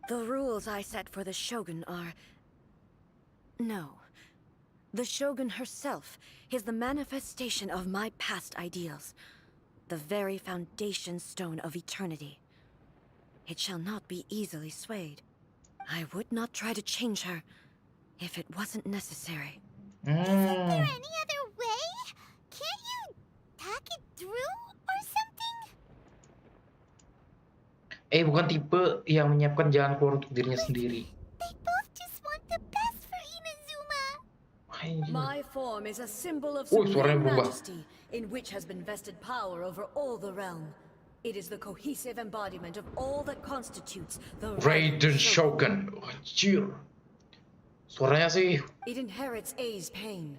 The rules I set for the Shogun are... No. The Shogun herself is the manifestation of my past ideals. The very foundation stone of eternity. It shall not be easily swayed. I would not try to change her if it wasn't necessary. Isn't there any other way? Can't you talk it through or something? Bukan tipe yang menyiapkan jalan keluar untuk dirinya sendiri. They both just want the best for Inazuma. My form is a symbol of suaranya supreme berubah. majesty, in which has been vested power over all the realm. It is the cohesive embodiment of all that constitutes the Raiden Shogun. Anjir. Suaranya sih. It inherits A's pain,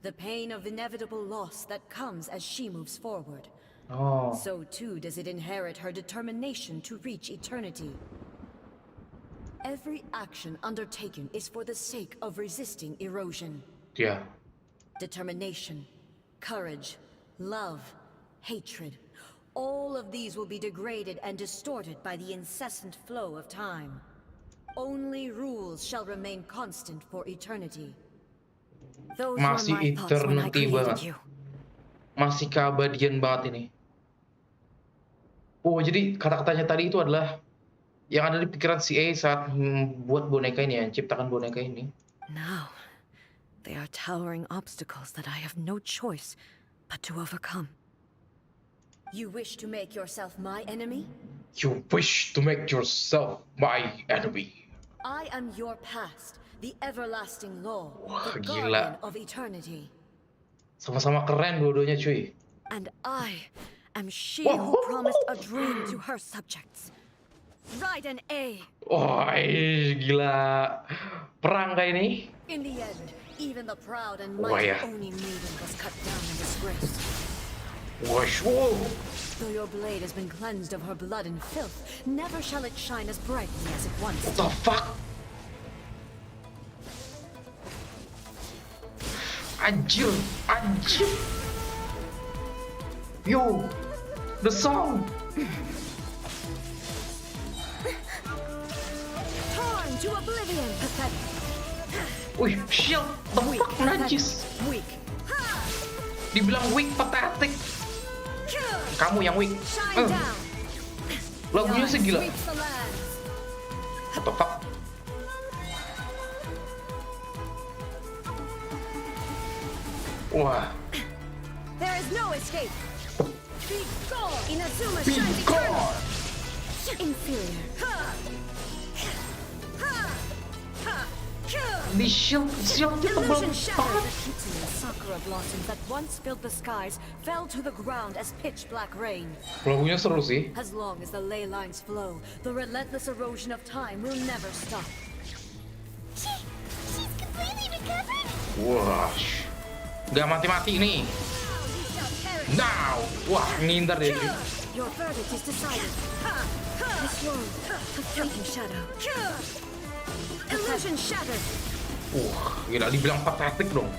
the pain of inevitable loss that comes as she moves forward. Oh. So too does it inherit her determination to reach eternity. Every action undertaken is for the sake of resisting erosion. Yeah. Determination, courage, love, hatred. All of these will be degraded and distorted by the incessant flow of time. Only rules shall remain constant for eternity. Those were Masih my thoughts when I eternity created banget. you. Masih keabadian banget ini. Oh, jadi kata-katanya tadi itu adalah yang ada di pikiran si A saat membuat boneka ini, yang ciptakan boneka ini. Now, they are towering obstacles that I have no choice but to overcome. You wish to make yourself my enemy? You wish to make yourself my enemy. I am your past, the everlasting law, Wah, the gila. guardian of eternity. Sama-sama keren dua-duanya, cuy. And I am she who promised a dream to her subjects. Raiden A. Wah, gila. Perang kayak ini. In the end, even the proud and Wah, mighty ya. Oni maiden was cut down and disgraced. Wash, wow. Though your blade has been cleansed of her blood and filth, never shall it shine as brightly as it once What the fuck? Anjir, anjir. Yo, the song. Torn to oblivion, pathetic. Wih, shield, the fuck, najis. Weak. Dibilang weak, pathetic. Kamu yang weak. Shine down. Lagunya sih gila. Sweeps the lands. What the fuck? Wah. There is no escape. Be gone. Inazuma Be shines gone. eternal. Inferior. Di shield tebal Illusion shattered. banget. The Kitsune Sakura blossoms that once filled the skies fell to the ground as pitch black rain. Lagunya seru sih. As long as the ley lines flow, the relentless erosion of time will never stop. She's completely recovered? Wah. Gak mati-mati nih. Now. Wah, ngindar deh. Your verdict is decided. This world, a fleeting shadow. Illusion shattered. Gila, dibilang pathetic dong.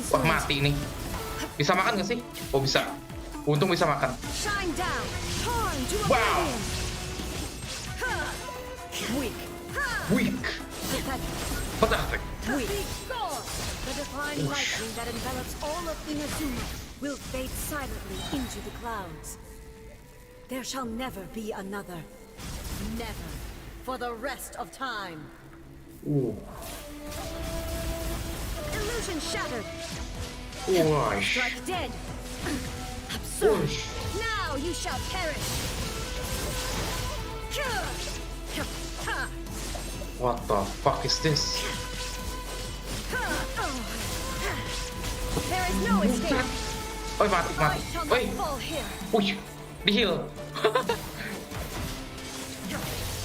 Wah, mati nih. Bisa makan gak sih? Oh, bisa. Untung bisa makan. Shine down. Torn to Wow. oblivion. Weak. Weak. Pathetic. Weak. The divine lightning that envelops all of Inazuma will fade silently into the clouds. There shall never be another. Never. For the rest of time. Illusion shattered. Wah. Strike dead. Absurd. Whoosh. Now you shall perish. What the fuck is this? There is no escape. Oi, mati. Oi. Wih, di heal.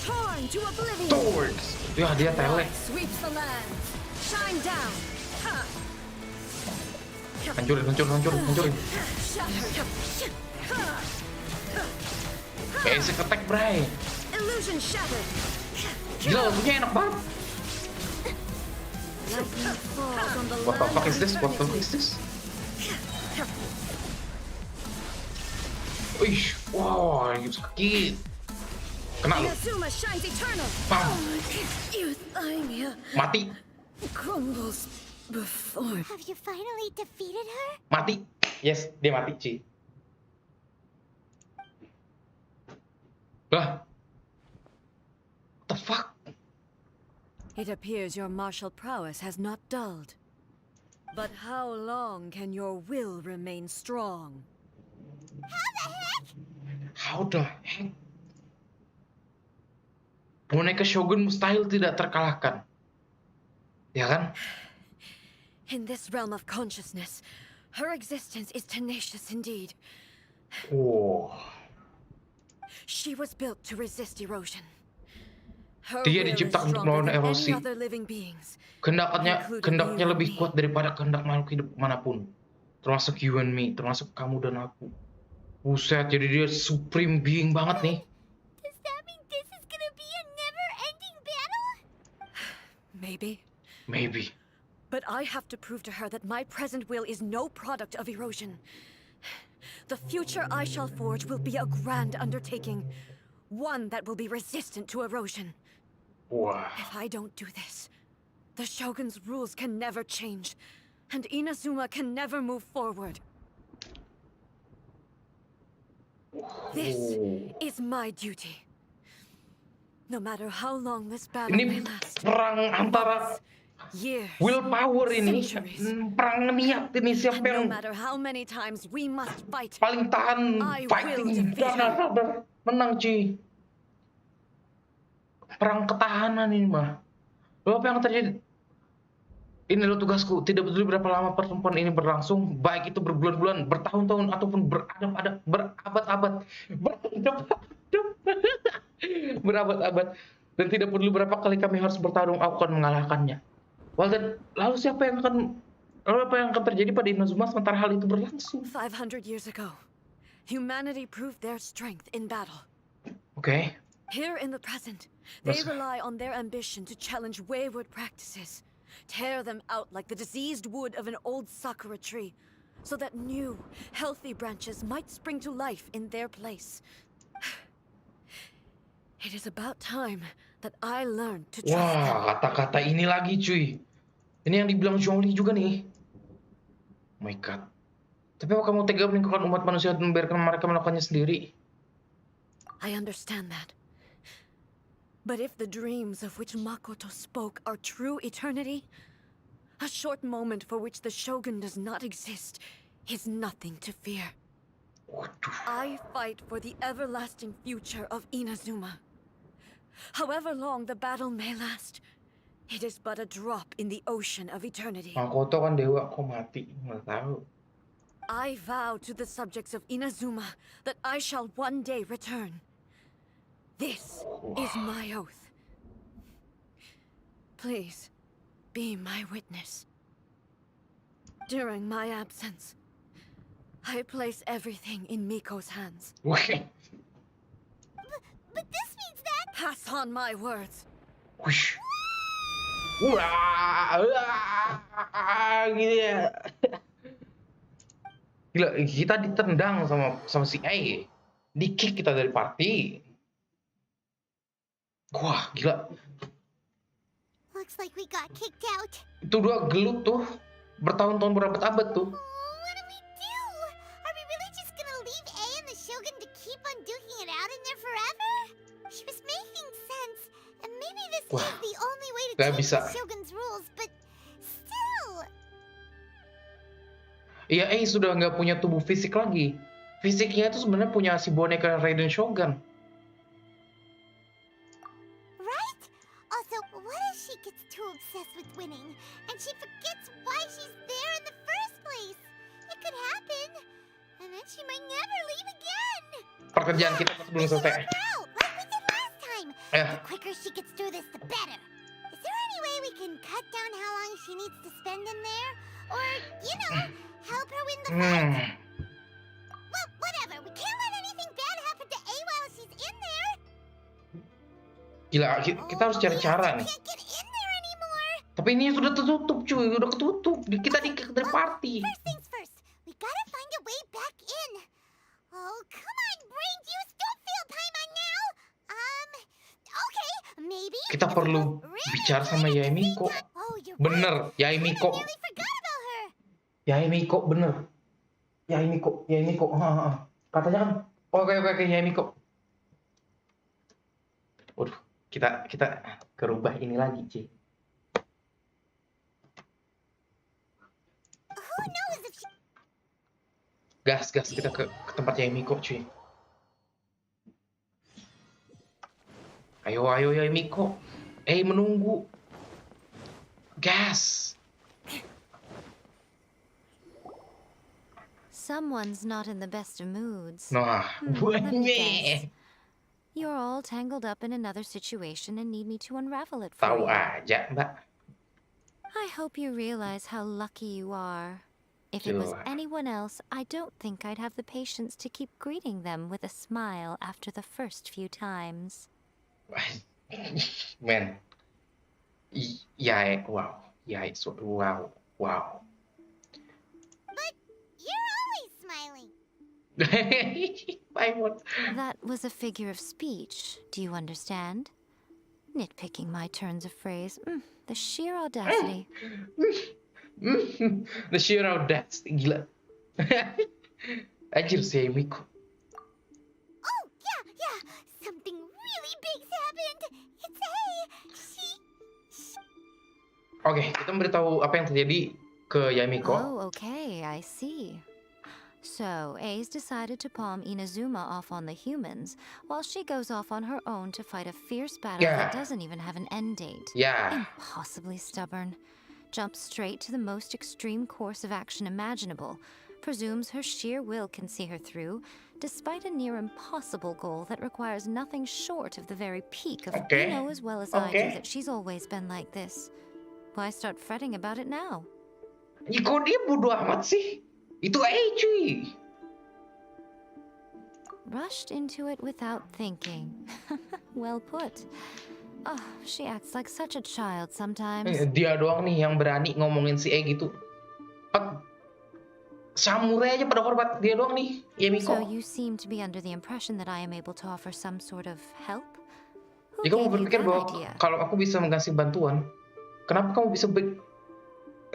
Torn to oblivion. Torns. Ya, dia tele. Sweeps the land. Shine down. Hancurin. Basic attack, bray. Illusion shattered. Gila, lagunya enak banget. What the fuck is this? Wih, wow, sakit. Kena lu. Bam. Mati. Crumbles before. Have you finally defeated her? Mati. Yes, dia mati, Ci. Lah. What the fuck? It appears your martial prowess has not dulled. But how long can your will remain strong? How the heck? Boneka Shogun mustahil tidak terkalahkan. Ya kan? In this realm of consciousness, her existence is tenacious indeed. Oh. She was built to resist erosion. Her Dia will is diciptakan untuk stronger melawan than erosi. any other living beings. Kehendaknya lebih kuat daripada kehendak makhluk hidup manapun. Termasuk you and me, termasuk kamu dan aku. Buset, jadi dia supreme being banget nih. Does that mean this is gonna be a never-ending battle? Maybe. But I have to prove to her that my present will is no product of erosion. The future I shall forge will be a grand undertaking. One that will be resistant to erosion. Wow. If I don't do this, the Shogun's rules can never change, and Inazuma can never move forward. This is my duty. No matter how long this battle may Ini last. perang antara Years, willpower ini. centuries. Perang niat ini, siapa No yang matter how many times we must fight, paling tahan I will fighting. defeat her. Menang, Ci. Perang ketahanan ini mah. Lo apa yang terjadi? Ini lo tugasku. Tidak peduli berapa lama pertempuran ini berlangsung, baik itu berbulan-bulan, bertahun-tahun, ataupun berabad-abad. Berabad-abad. Dan tidak peduli berapa kali kami harus bertarung, aku akan mengalahkannya. Lalu apa yang akan terjadi pada Inazuma sementara hal itu berlangsung? 500 years ago, humanity proved their strength in battle. Okay. Here in the present, they rely on their ambition to challenge wayward practices, tear them out like the diseased wood of an old sakura tree, so that new, healthy branches might spring to life in their place. It is about time that I learned to trust them. Wah, kata-kata ini lagi, cuy. Ini yang dibilang Zhongli juga nih. Oh my god. Tapi apa kamu tega meninggalkan umat manusia dan membiarkan mereka melakukannya sendiri? I understand that. But if the dreams of which Makoto spoke are true eternity, a short moment for which the Shogun does not exist is nothing to fear. I fight for the everlasting future of Inazuma. However long the battle may last, it is but a drop in the ocean of eternity. Makoto kan dewa, kok mati? Nggak tahu. I vow to the subjects of Inazuma that I shall one day return. This is my oath. Please, be my witness. During my absence, I place everything in Miko's hands. Wih. But this means that... Pass on my words. Wush. Wah, gitu ya. Gila, kita ditendang sama si A. Di-kick kita dari party. Wah, gila. Looks like we got kicked out. Itu dua gelut tuh. Bertahun-tahun berabad-abad tuh. What do we do? Are we really just gonna leave A and the Shogun to keep on duking it out in there forever? She was making sense. And maybe this is the only way to change the Shogun's rules, but still. Iya, A sudah nggak punya tubuh fisik lagi. Fisiknya itu sebenarnya punya si boneka Raiden Shogun. Right? Also, what if she gets too obsessed with winning and she forgets why she's there in the first place. It could happen, and then she might never leave again. Pekerjaan kita belum selesai. Like we did last time. The quicker she gets through this, the better. Is there any way we can cut down how long she needs to spend in there? Or, help her win the fight? Well, whatever. We can't let anything bad happen to A while she's in there. Gila, kita harus cari cara nih. Tapi ini sudah tertutup cuy, udah ketutup. Kita di party. First things first, we gotta find a way back in. Oh, come on, brain juice, don't feel Paimon now. Okay, maybe. Kita perlu bicara sama Yaimiko. Bener, Yaimiko. Yaimiko, bener. Yaimiko. Katanya kan, oke, Yaimiko. Waduh, kita kerubah ini lagi, Ci. Gas, kita ke tempat Yaimiko, cuy. Ayo Yaimiko. Menunggu. Gas. Someone's not in the best of moods. Nah, Let me guess. You're all tangled up in another situation and need me to unravel it for Tahu you. aja, Mbak. I hope you realize how lucky you are. If it was anyone else, I don't think I'd have the patience to keep greeting them with a smile after the first few times. Man. Wow. Wow. But you're always smiling. That was a figure of speech. Do you understand? Nitpicking my turns of phrase. The sheer audacity. The sheer audacity, gila. Anjir si Yaimiko. Oh, yeah. Something really big's happened. It's Oke, kita memberitahu apa yang terjadi ke Yaimiko. Oh, okay, I see. So, A's decided to palm Inazuma off on the humans, while she goes off on her own to fight a fierce battle that doesn't even have an end date. Impossibly stubborn. Jumps straight to the most extreme course of action imaginable, presumes her sheer will can see her through, despite a near impossible goal that requires nothing short of the very peak of you know as well as I do that she's always been like this. Why start fretting about it now? Kok dia bodoh amat sih? Itu cuy. Rushed into it without thinking. Well put. Oh, she acts like such a child sometimes. Dia doang nih yang berani ngomongin si gitu. Samurai aja pada hormat dia doang nih, Yaimiko. So you seem to be under the impression that I am able to offer some sort of help? Jadi kamu berpikir bahwa kalau aku bisa mengasih bantuan, kenapa kamu bisa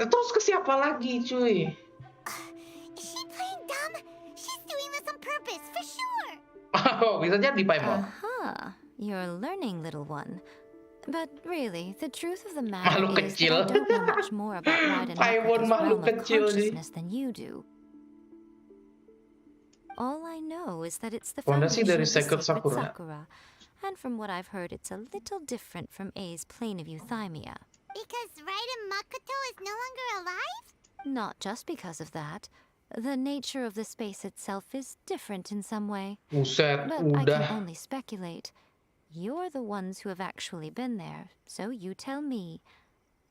terus ke siapa lagi, cuy? Is she playing dumb? She's doing this on purpose, for sure. Oh, bisa jadi, Paimon. You're learning, little one. But really, the truth of the matter Makhluk is kecil. that I don't know much more about wide and Paimon makhluk kecil consciousness than you do. All I know is that it's the Fondasi foundation dari of the Sacred sacred Sakura. Sakura. And from what I've heard, it's a little different from A's plane of euthymia. Because Raiden Makoto is no longer alive? Not just because of that. The nature of the space itself is different in some way. Buset, But I udah. can only speculate. You're the ones who have actually been there, so you tell me.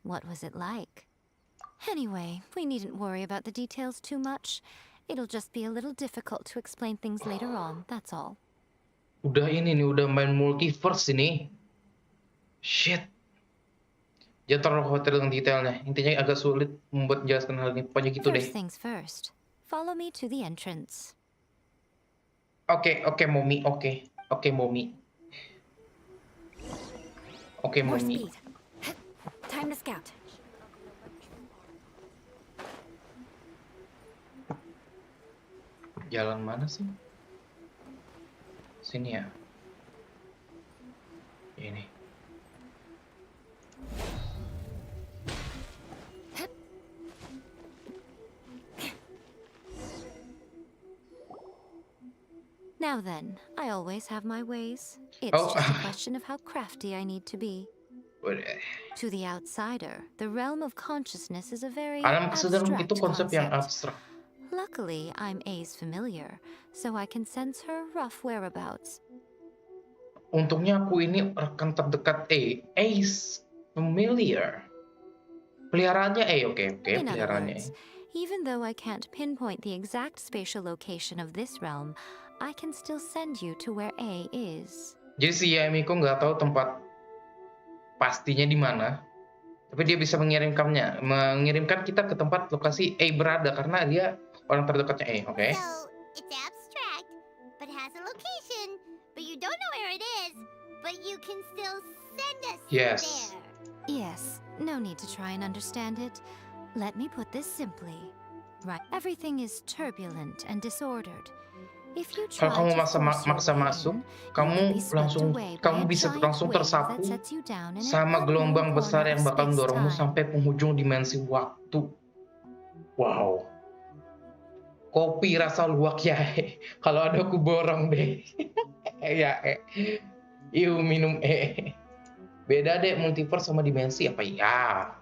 What was it like? Anyway, we needn't worry about the details too much. It'll just be a little difficult to explain things later on, that's all. Udah ini nih, udah main multiverse ini. Shit. Jangan terlalu khawatir dengan detailnya. Intinya agak sulit membuat menjelaskan hal ini. Pokoknya gitu deh. First things first. Follow me to the entrance. Oke, Momi. Oke, Momi. Oke, More Momi. speed. Time to scout. Jalan mana sih? Sini ya. Ini. Now then, I always have my ways. It's Oh. just a question of how crafty I need to be. To the outsider, the realm of consciousness is a very Alam kesedaran itu abstract konsep yang concept. abstrak. Luckily, I'm A's familiar, so I can sense her rough whereabouts. Untungnya aku ini rekan terdekat A. A's familiar. Peliharaannya A, oke, In other peliharaannya A. words, even though I can't pinpoint the exact spatial location of this realm, I can still send you to where A is. Jadi si Yamiko nggak tahu tempat pastinya di mana, tapi dia bisa mengirimkan kita ke tempat lokasi A berada karena dia orang terdekatnya A, oke? So, it's abstract, but has a location, but you don't know where it is, but you can still send us Yes. there. Yes, no need to try and understand it. Let me put this simply. Right, everything is turbulent and disordered. If you try Kalau kamu to force your maksa way masuk, in, you will kamu be bisa swept away by a giant langsung wave tersapu that sets you down in an sama gelombang unknown besar corner yang of bakal mendorongmu space-time. sampai penghujung dimensi waktu. Wow. Kopi rasa luwak ya. Kalau ada aku borong deh. Ya, Iu minum Beda deh multiverse sama dimensi apa ya?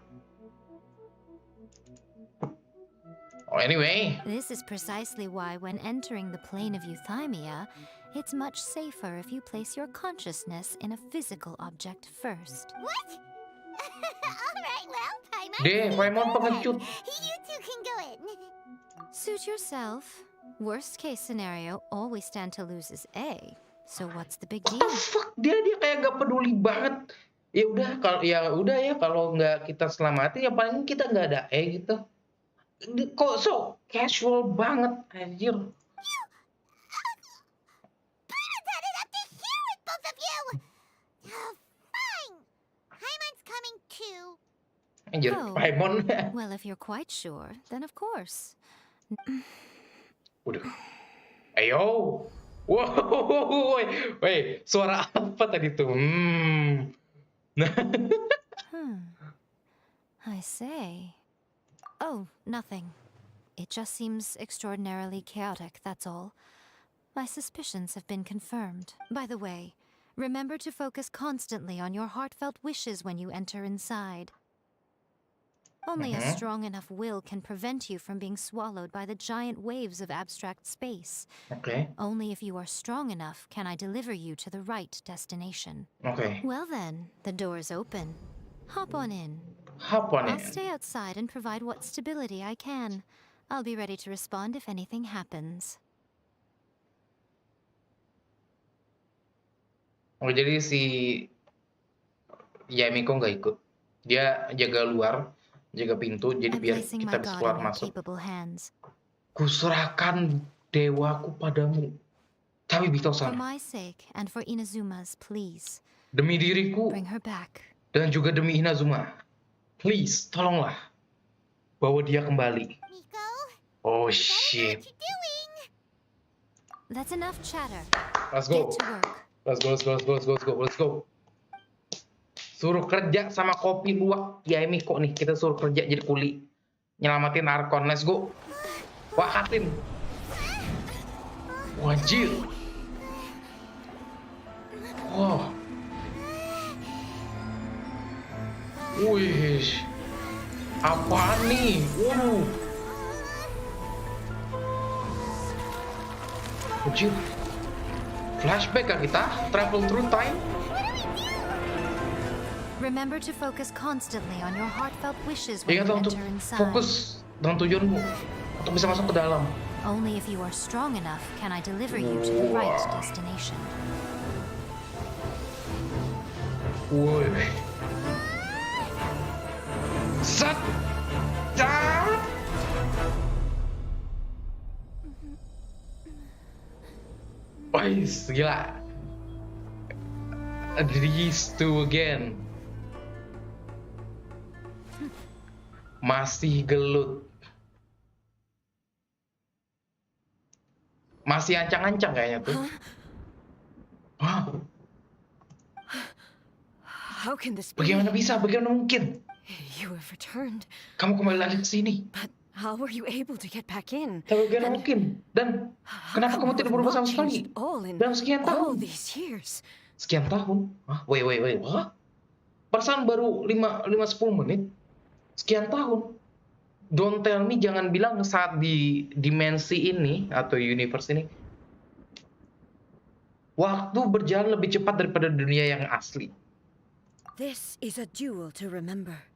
Oh, anyway. This is precisely why when entering the plane of euthymia, it's much safer if you place your consciousness in a physical object first. What? Alright, well, Paimon. Deh, Paimon pengecut. You two can go in. Suit yourself. Worst case scenario, all we stand to lose is A. So what's the big What deal? the fuck? Dia kayak gak peduli banget. Ya udah kalau nggak kita selamatin ya paling kita nggak ada gitu. Kok so casual banget anjir. Paimon's had it up to here with both of you. Oh, fine. Paimon's coming too. Anjir, Oh. Paimon. Well, if you're quite sure, then of course. Udah. Ayo. Wow, woi, suara apa tadi tuh? I say. Oh, nothing. It just seems extraordinarily chaotic, that's all. My suspicions have been confirmed. By the way, remember to focus constantly on your heartfelt wishes when you enter inside. Only a strong enough will can prevent you from being swallowed by the giant waves of abstract space. Okay. Only if you are strong enough can I deliver you to the right destination. Okay. Well then, the door is open. Hop on in. Hop on I'll in. stay outside and provide what stability I can. I'll be ready to respond if anything happens. Oh, jadi si Yamiko nggak ikut. Dia jaga luar, jaga pintu, jadi I'm biar placing kita my bisa god keluar in your masuk. capable hands. Kuserahkan dewaku padamu. Tapi For Bito-san, my sake and for Inazuma's, please demi diriku bring her back. dan juga demi Inazuma, please, tolonglah bawa dia kembali. Miko, Oh you shit. what you're doing. That's enough chatter. Let's go. Get to work. Let's go. Suruh kerja sama kopi luwak Yamiko nih. Kita suruh kerja jadi kuli. Nyelamatin Arkon. Let's go. Wakatin. Wajir. Wow. Wih. Apaan nih? Waduh. Wajir. Flashback kan kita? Travel through time? Remember to focus constantly on your heartfelt wishes when Ingat you untuk enter inside. fokus dengan tujuanmu untuk bisa masuk ke dalam. Only if you are strong enough can I deliver you to the right destination. Woi. Set. Jar. Wais, gila. These two again. Masih gelut. Masih ancang-ancang kayaknya tuh. Hah? How can this be? Bagaimana bisa? Bagaimana mungkin? You have returned. Kamu kembali lagi ke sini. But how were you able to get back in? Tapi bagaimana mungkin? Dan kenapa kamu tidak berubah sama sekali? All in Dalam sekian all tahun. these years. Sekian tahun? Hah? Wait. What? Perasaan baru 5-10 menit. Sekian tahun. Don't tell me, jangan bilang saat di dimensi ini atau universe ini waktu berjalan lebih cepat daripada dunia yang asli. This is a duel to remember.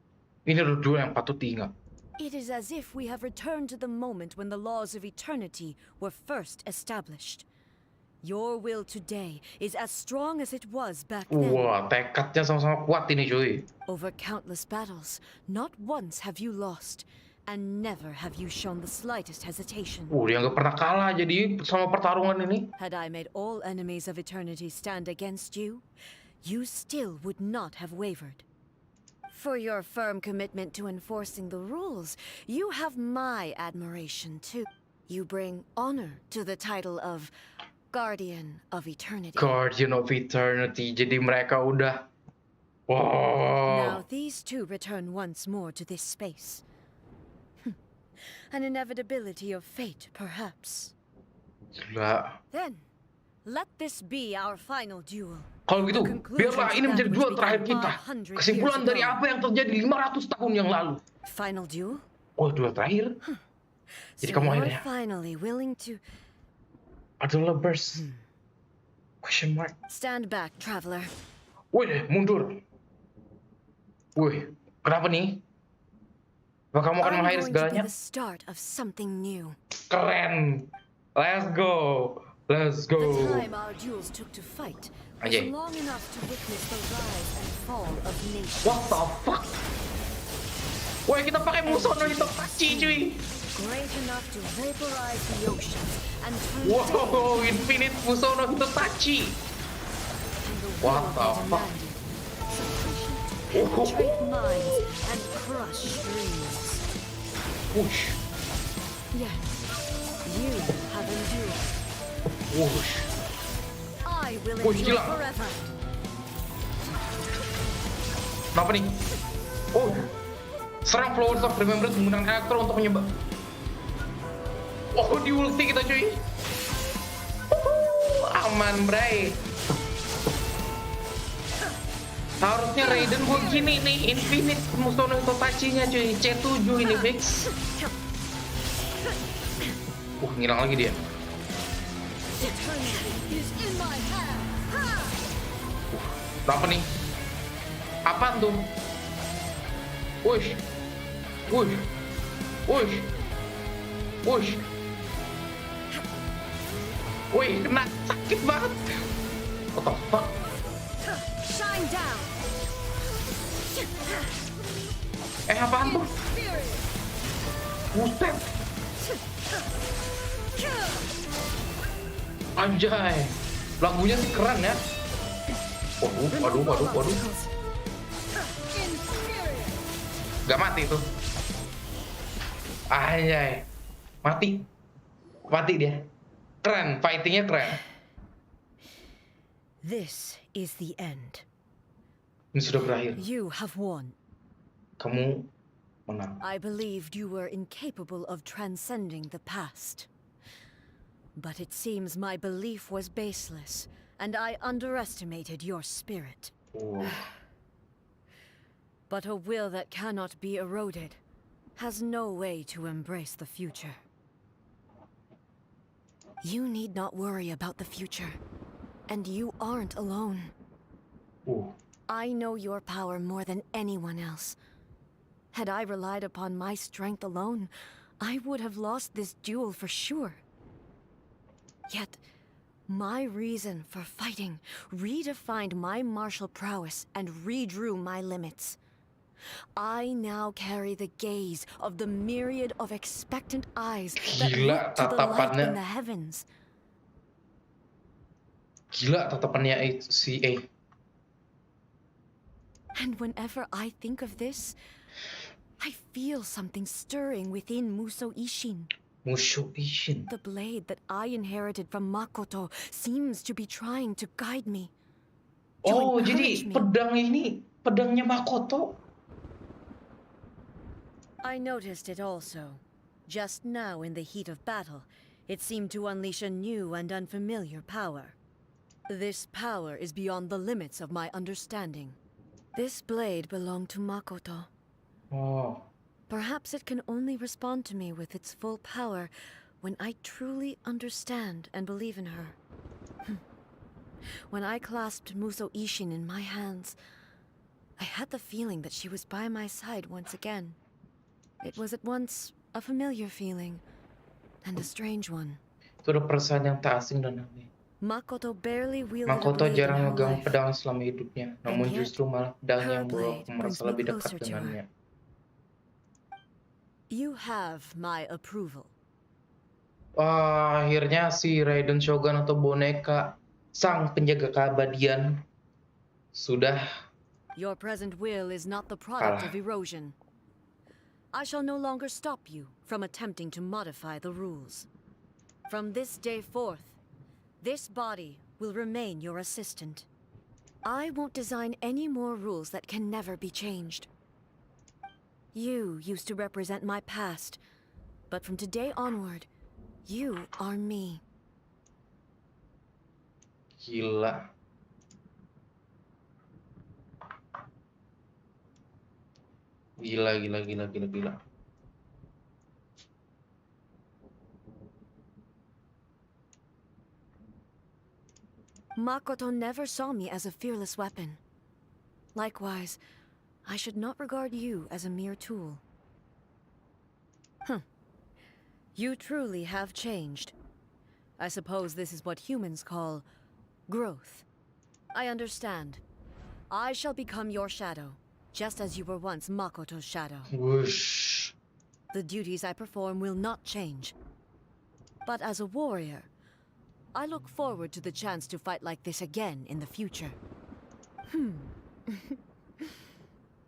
Ini adalah duel yang patut diingat. It is as if we have returned to the moment when the laws of eternity were first established. Your will today is as strong as it was back then. Wah, tekadnya sama-sama kuat ini, cuy. Over countless battles, not once have you lost, and never have you shown the slightest hesitation. Dia nggak pernah kalah jadi sama pertarungan ini. Had I made all enemies of eternity stand against you, you still would not have wavered. For your firm commitment to enforcing the rules, you have my admiration too. You bring honor to the title of Guardian of Eternity. Guardian of Eternity. Jadi mereka udah... Wow. Now these two return once more to this space. An inevitability of fate, perhaps. Gila. Then, let this be our final duel. Kalau gitu, biarlah ini menjadi duel terakhir kita. Kesimpulan dari apa yang terjadi 500 tahun yang lalu. Final duel? Oh, duel terakhir? Jadi So kamu you're akhirnya finally willing to... adalah burst. Question mark. Stand back, traveler. Wih, mundur. Wih, kenapa nih? Apa kamu akan mengakhiri segalanya? The start of something new. Keren. Let's go. Let's go. The time our duels took to fight was Anjay. long enough to witness the rise and fall of nations. What the fuck? Woi, kita pakai musuh no itu Tachi, cuy. Great enough to vaporize the oceans and turn Wow, infinite musuh no itu Tachi. What the fuck? Penetrate minds and crush dreams. Wush. Yes, you have endured. Wush. I will Wush, endure gila. forever. Kenapa nih? Oh, serang Flowers of Remembrance menggunakan elektro untuk menyebab. Oh, di ulti kita cuy. Aman, bray. Harusnya Raiden gue gini nih, infinite musuh no Tachinya cuy. C7 ini fix. Ngilang lagi dia. Apa nih? Apaan tuh? Wush. Wush. Wush. Wush. Wih, kena sakit banget. What the fuck? Shine down. Apaan tuh? Buset. Anjay. Lagunya sih keren ya. Waduh. Gak mati tuh. Anjay. Mati dia. Keren, fightingnya keren. This is the end. Ini sudah berakhir. You have won. Kamu menang. I believed you were incapable of transcending the past. But it seems my belief was baseless, and I underestimated your spirit. Oh. But a will that cannot be eroded has no way to embrace the future. You need not worry about the future, and you aren't alone. Oh. I know your power more than anyone else. Had I relied upon my strength alone, I would have lost this duel for sure. Yet, my reason for fighting redefined my martial prowess and redrew my limits. I now carry the gaze of the myriad of expectant eyes that look to the light in the heavens. Gila tatapannya si A. And whenever I think of this, I feel something stirring within Musou Ishin. Musou Ishin. The blade that I inherited from Makoto seems to be trying to guide me. Oh, jadi pedang ini pedangnya Makoto. I noticed it also. Just now in the heat of battle, it seemed to unleash a new and unfamiliar power. This power is beyond the limits of my understanding. This blade belonged to Makoto. Oh. Perhaps it can only respond to me with its full power when I truly understand and believe in her. When I clasped Muso Ishin in my hands, I had the feeling that she was by my side once again. It was at once a familiar feeling and a strange one. Itu udah perasaan yang tak asing dan aneh. Makoto barely wielded a Makoto blade in jarang her megang life. pedang selama hidupnya, namun And yet, justru malah pedang her yang membawa blade aku merasa brings me lebih dekat closer to her. dengannya. You have my approval. Wah, akhirnya si Raiden Shogun atau boneka sang penjaga keabadian sudah Your present will is not the product of erosion. I shall no longer stop you from attempting to modify the rules. From this day forth, this body will remain your assistant. I won't design any more rules that can never be changed. You used to represent my past, but from today onward, you are me. gila. Gila. Makoto never saw me as a fearless weapon. Likewise, I should not regard you as a mere tool. You truly have changed. I suppose this is what humans call growth. I understand. I shall become your shadow, just as you were once Makoto's shadow. Whoosh. The duties I perform will not change. But as a warrior, I look forward to the chance to fight like this again in the future.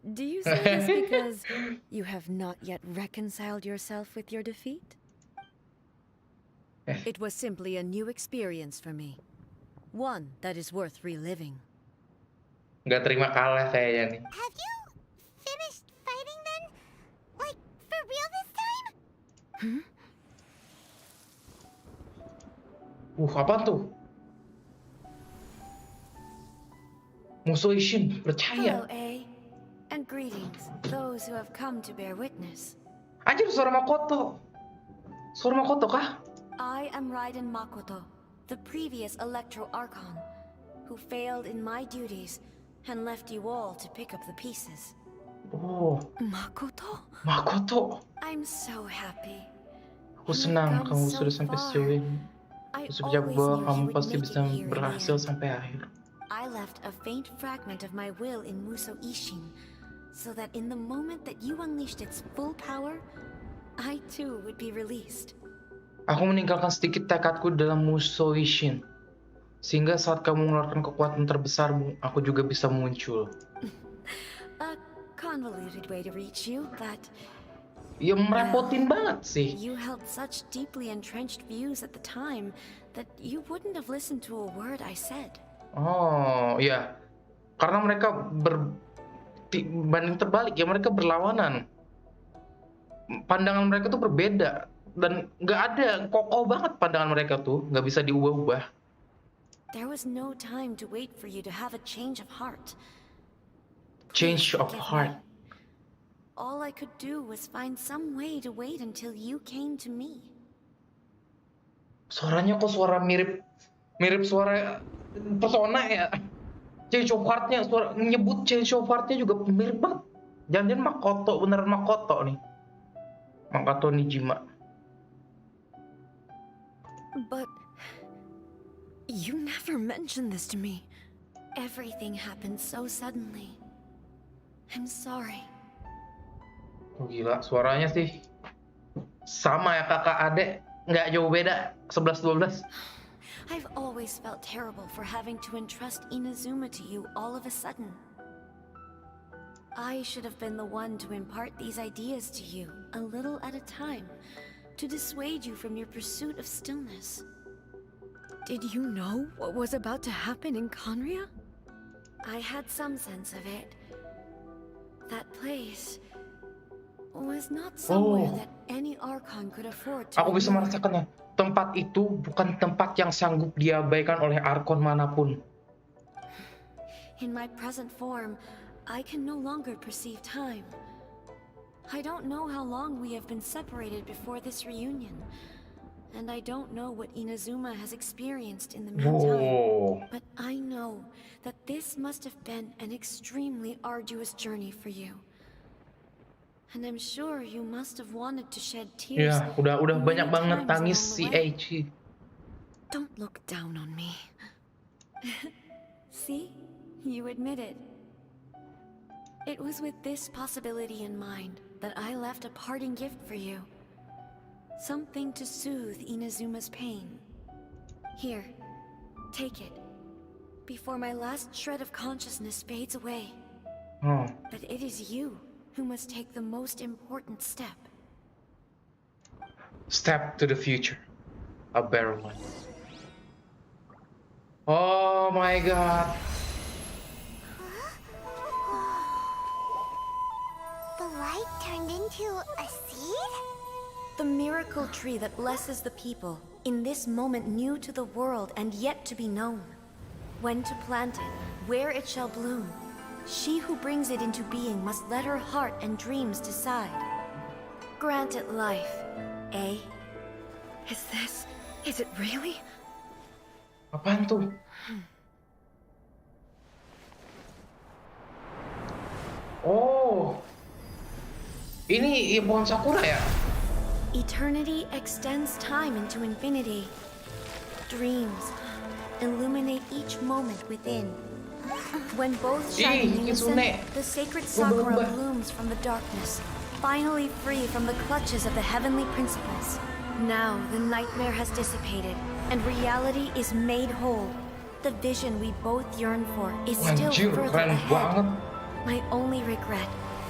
Do you say this because you have not yet reconciled yourself with your defeat? It was simply a new experience for me. One that is worth reliving. Nggak terima kalah kayaknya nih. Have you finished fighting then? Like, for real this time? Apa tuh? Musuh Ishin, percaya. Hello, A. And greetings, those who have come to bear witness. Anjir, suara Makoto. Suara Makoto kah? I am Raiden Makoto, the previous Electro Archon, who failed in my duties and left you all to pick up the pieces. Oh. Makoto. I'm so happy. Aku senang kamu sudah sampai sejauh ini. Aku percaya bahwa kamu pasti bisa berhasil sampai akhir. I left a faint fragment of my will in Muso Ishin, so that in the moment that you unleashed its full power, I too would be released. Aku meninggalkan sedikit tekadku dalam Muso Ishin, sehingga saat kamu mengeluarkan kekuatan terbesarmu, aku juga bisa muncul. A convoluted way to reach you, but ya merepotin banget sih. You held such deeply entrenched views at the time that you wouldn't have listened to a word I said. Oh, ya. Karena mereka banding terbalik ya, mereka berlawanan. Pandangan mereka tuh berbeda dan nggak ada, kokoh banget pandangan mereka tuh, nggak bisa diubah-ubah. There was no time to wait for you to have a change of heart. Change of heart. All I could do was find some way to wait until you came to me. Suaranya kok suara mirip suara Persona ya. Change of heart-nya, suara nyebut change of heart-nya juga mirip banget. Jangan-jangan Makoto, beneran Makoto nih. Makoto Nijima. But you never mentioned this to me. Everything happened so suddenly. I'm sorry. Oh gila, suaranya sih sama ya kakak adek, nggak jauh beda, 11-12. I've always felt terrible for having to entrust Inazuma to you all of a sudden. I should have been the one to impart these ideas to you, a little at a time, to dissuade you from your pursuit of stillness. Did you know what was about to happen in Conria? I had some sense of it. That place was not somewhere that any Archon could afford to. Aku bisa merasakannya. Tempat itu bukan tempat yang sanggup diabaikan oleh Archon manapun. In my present form, I can no longer perceive time. I don't know how long we have been separated before this reunion. And I don't know what Inazuma has experienced in the meantime. But I know that this must have been an extremely arduous journey for you. And I'm sure you must have wanted to shed tears. Ya, udah banyak banget tangis si Eiichi. Don't look down on me. See? You admit it. It was with this possibility in mind that I left a parting gift for you. Something to soothe Inazuma's pain. Here, take it. Before my last shred of consciousness fades away. But it is you who must take the most important step. Step to the future. A better one. Oh my god. The light turned into a seed? The miracle tree that blesses the people, in this moment new to the world and yet to be known. When to plant it, where it shall bloom. She who brings it into being must let her heart and dreams decide. Grant it life, eh? Is it really? Apaan tuh? Oh. Ini pohon sakura ya? Eternity extends time into infinity. Dreams illuminate each moment within. When both shine in unison, the sacred sakura blooms from the darkness, finally free from the clutches of the heavenly principles. Now the nightmare has dissipated, and reality is made whole. The vision we both yearn for is still further ahead. My only regret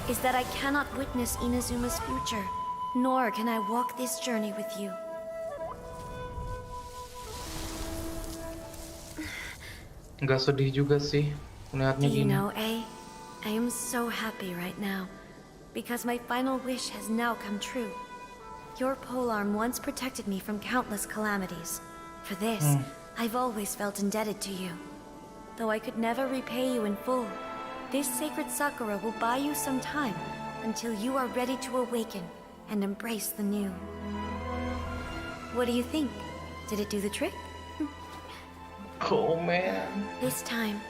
is that I cannot witness Inazuma's future. Nor can I walk this journey with you. Nggak sedih juga sih melihatnya gini. You know, I am so happy right now because my final wish has now come true. Your polearm once protected me from countless calamities. For this, I've always felt indebted to you. Though I could never repay you in full, this sacred sakura will buy you some time until you are ready to awaken and embrace the new. What do you think? Did it do the trick? Oh man. This time,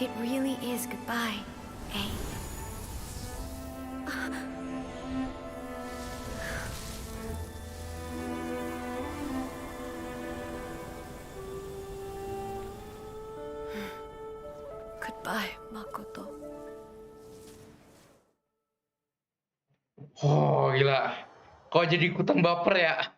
it really is goodbye, eh? Goodbye, Makoto. Oh gila. Kok jadi ikutan baper ya?